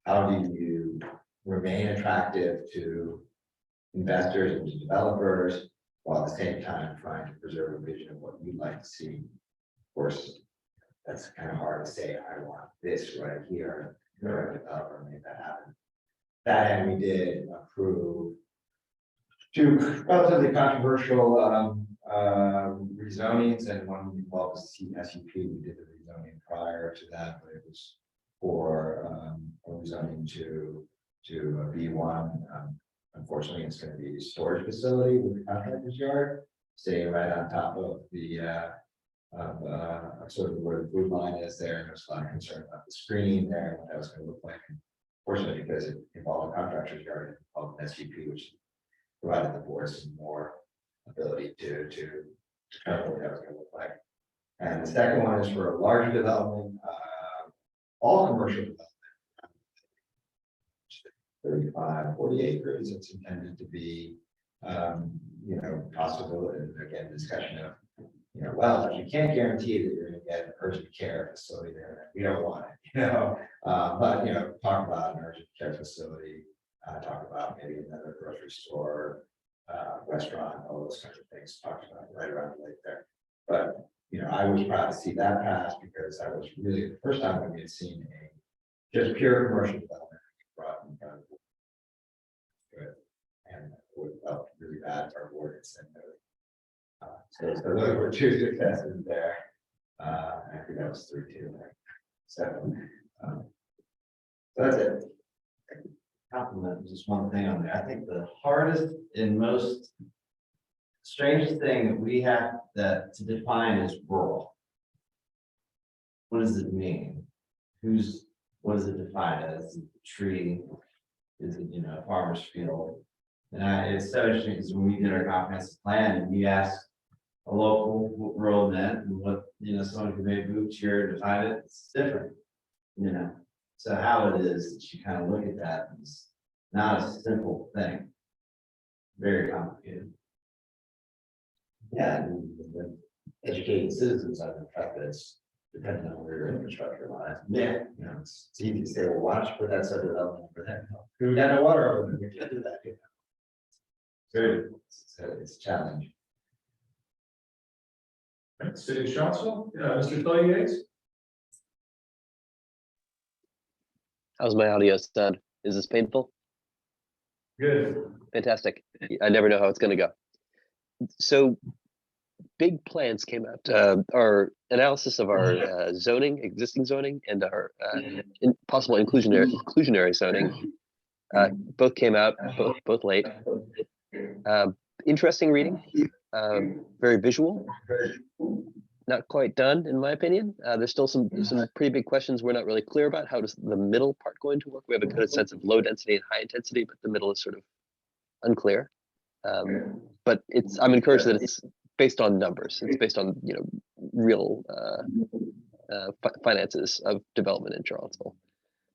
how do you remain attractive to investors and to developers, while at the same time trying to preserve a vision of what you'd like to see. Of course, that's kind of hard to say, I want this right here. You're a developer, make that happen. That end, we did approve two relatively controversial rezonings, and one involved the SUP. We did the rezoning prior to that, but it was for rezoning to B1. Unfortunately, it's going to be a storage facility with the contractor's yard, sitting right on top of the sort of where the food line is there. And there's a lot of concern about the screening there and what that was going to look like. And fortunately, because it involved a contractor's yard, it involved an SUP, which provided the board some more ability to determine what that was going to look like. And the second one is for a larger development, all commercial development. 35, 40 acres. It's intended to be, possibility, again, discussion of, well, if you can't guarantee that you're going to get an urgent care facility there, we don't want it, but, talk about an urgent care facility, talk about maybe another grocery store, restaurant, all those kinds of things, talked about right around the lake there. But, I was proud to see that pass, because that was really the first time that we had seen a just pure commercial development brought in front of the board. And it felt really bad for our board and said no. So those were two successes there. I think that was 3-2 there. So that's it. Compliment just one thing on there. I think the hardest and most strangest thing that we have to define is rural. What does it mean? What does it define as? Is it a tree? Is it, a farmer's field? And it's so interesting, because when we did our comprehensive plan and we asked a local rural event and what, someone who may move here to define it, it's different, So how it is that you kind of look at that is not a simple thing. Very complicated. Yeah, and educating citizens on the fact that it's depending on where your infrastructure lies. Yeah. It's easy to say, well, why don't you put that sort of development for that? We got no water over there, we can't do that. It's a challenge. City of Charlottesville, Mr. Tellier. How's my audio, Stud? Is this painful? Good. Fantastic. I never know how it's going to go. So big plans came out, our analysis of our zoning, existing zoning, and our possible inclusionary zoning. Both came out, both late. Interesting reading, very visual. Not quite done, in my opinion. There's still some pretty big questions we're not really clear about. How does the middle part going to work? We have a good sense of low density and high intensity, but the middle is sort of unclear. But I'm encouraged that it's based on numbers. It's based on real finances of development in Charlottesville.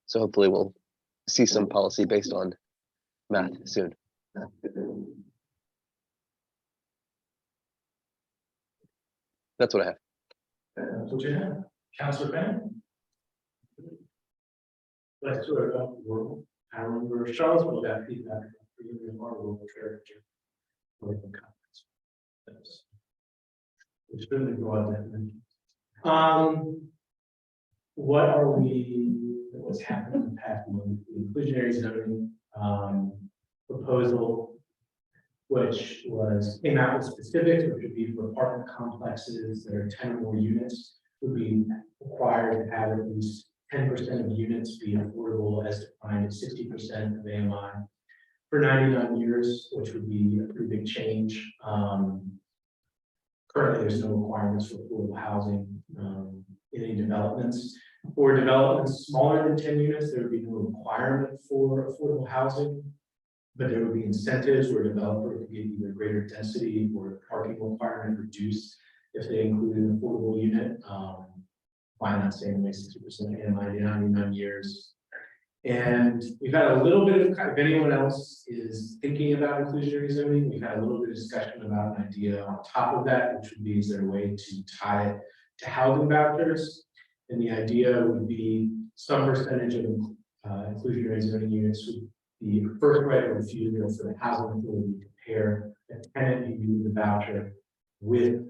So hopefully we'll see some policy based on math soon. That's what I have. That's what you have. Councilor Bennett? Let's do it up the world. I remember Charlottesville got feedback from our local character. It's really broad. What are what's happened in the past month? The inclusionary zoning proposal, which came out with specifics, which would be for apartment complexes that are 10 or more units, would be required to have at least 10% of units be affordable as defined as 60% of AMI for 99 years, which would be a pretty big change. Currently, there's no requirements for affordable housing in any developments. For developments smaller than 10 units, there would be no requirement for affordable housing, but there would be incentives where a developer could get either greater density or parking requirement reduced if they include an affordable unit. Why not say only 60% AMI 99 years? And we've had a little bit of, if anyone else is thinking about inclusionary zoning, we've had a little bit of discussion about an idea on top of that, which would be, is there a way to tie it to housing vouchers? And the idea would be some percentage of inclusionary zoning units would be first right of refusal for the housing authority to pair a tenant who uses the voucher with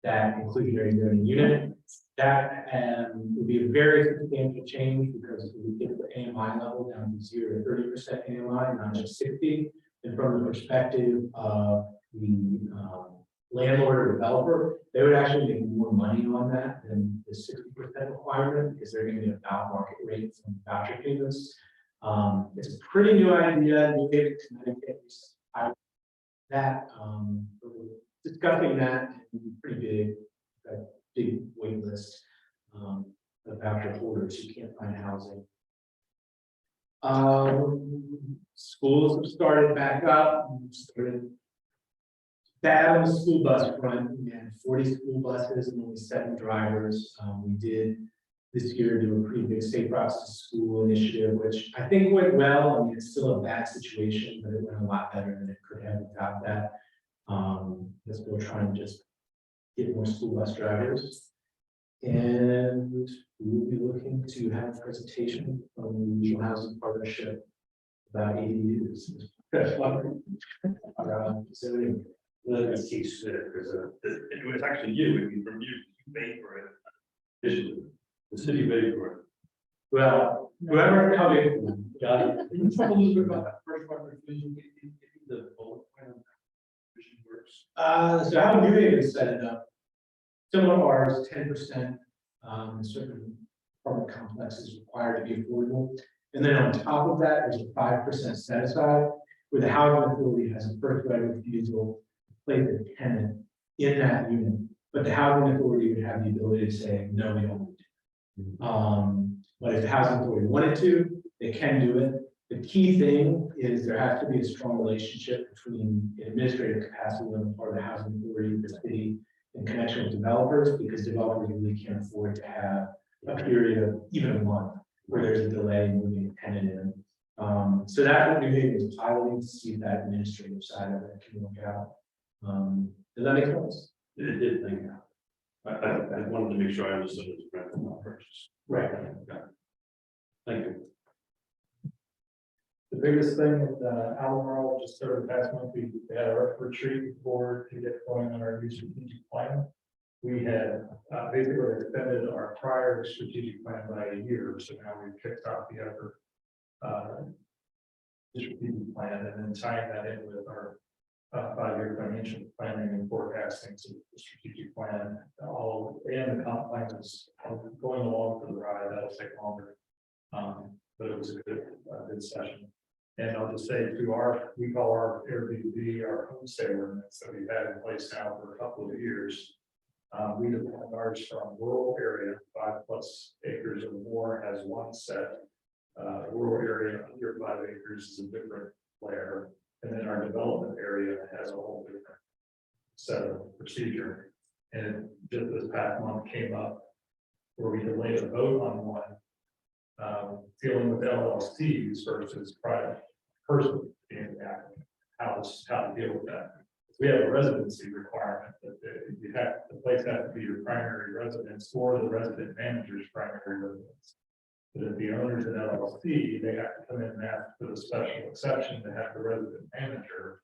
that inclusionary zoning unit. That would be a very substantial change because it would get the AMI level down to 0 to 30% AMI, not just 60. And from the perspective of the landlord or developer, they would actually make more money on that than the 60% requirement because they're going to get about market rate from voucher payments. It's a pretty new idea. New Haven, Connecticut, that discussing that pretty big. Big wait list of voucher holders who can't find housing. Schools have started back up. Started bad on the school bus front. We had 40 school buses and only 7 drivers. We did this year do a pretty big safe routes to school initiative, which I think went well. I mean, it's still a bad situation, but it went a lot better than it could have without that. Let's go try and just get more school bus drivers. And we will be looking to have a presentation from the Regional Housing Partnership about ADUs. Zoning. That's case because it was actually you, I mean, from you paid for it. The city paid for it. Well, whoever coming, Got it. Can you talk a little bit about that first one, the bullet point of vision works? so how New Haven set it up, similar to ours, 10% in certain apartment complexes required to be affordable. And then on top of that, there's a 5% set aside where the housing authority has a first right of refusal to place a tenant in that unit. But the housing authority would have the ability to say, no, we don't need to. But if the housing authority wanted to, they can do it. The key thing is there has to be a strong relationship between administrative capacity on the part of the housing authority, the city, in connection with developers, because developers really can't afford to have a period of even a month where there's a delay in moving a tenant in. So that's what New Haven is piloting to see if that administrative side of it can work out. Does that make sense? It did, thank you. I wanted to make sure I understood it was rental, not purchase. Right. Thank you. The biggest thing with Albemarle, just over the past month, we had our retreat board to get going on our new strategic plan. We had basically extended our prior strategic plan by a year, so now we've kicked off the effort. strategic plan and then tying that in with our 5-year financial planning and forecasting, so the strategic plan, all, and the comp plan is going along for the ride. That'll take longer. But it was a good session. And I'll just say we call our Airbnb our homestay ordinance that we've had in place now for a couple of years. We deployed ours from rural area, 5+ acres or more has one set. Rural area under 5 acres is a different layer. And then our development area has a whole different set of procedure. And just this past month came up where we delayed a vote on one, dealing with LLCs versus private person being the applicant, how to deal with that. We have a residency requirement that the place has to be your primary residence or the resident manager's primary residence. But if the owner's an LLC, they have to come in and ask for the special exception to have the resident manager.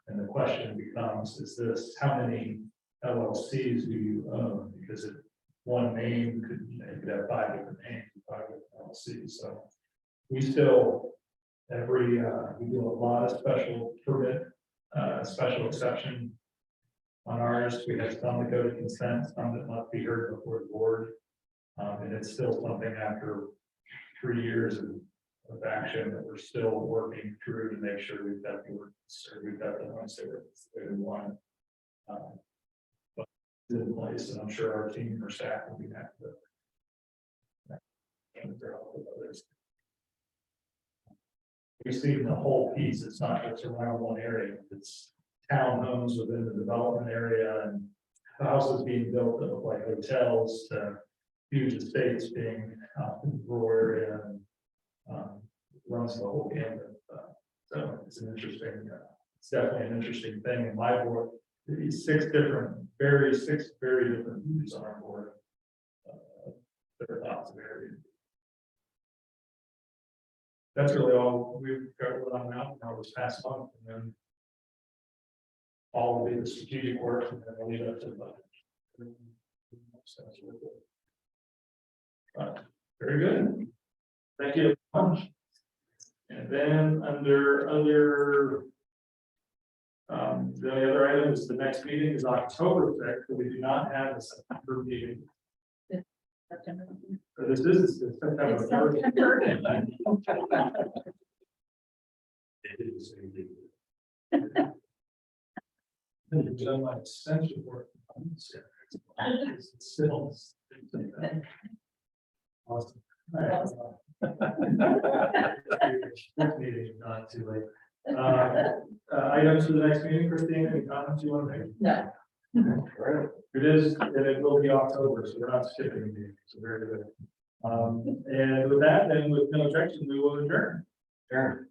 And the question becomes, how many LLCs do you own? Because if one name could, you could have 5 different names, 5 different LLCs. So we still, we do a lot of special permit, special exception on ours. We have some that go to consent, some that must be heard before the board. And it's still something after 3 years of action that we're still working through to make sure we've got the ones that we want. But it's in place, and I'm sure our team or staff will be happy with others. We've seen the whole piece. It's not just around one area. It's townhomes within the development area and houses being built that look like hotels to huge estates being in the rural area and runs the whole gamut. So it's an interesting, it's definitely an interesting thing. In my board, 6 very different views on our board. There are lots of areas. That's really all we've got on out now this past month, and then all will be the strategic work, and then we'll leave up to the budget. Very good. Thank you. And then under other, the other item is the next meeting is October 6th, but we do not have a September meeting. So this is the September 3rd. Done my extension work. Still. Awesome. Meeting, not too late. Items for the next meeting, Christine, any comments you want to make? No. It is, and it will be October, so we're not skipping a meeting, so very good. And with that, then with no objection, we will adjourn. Sure.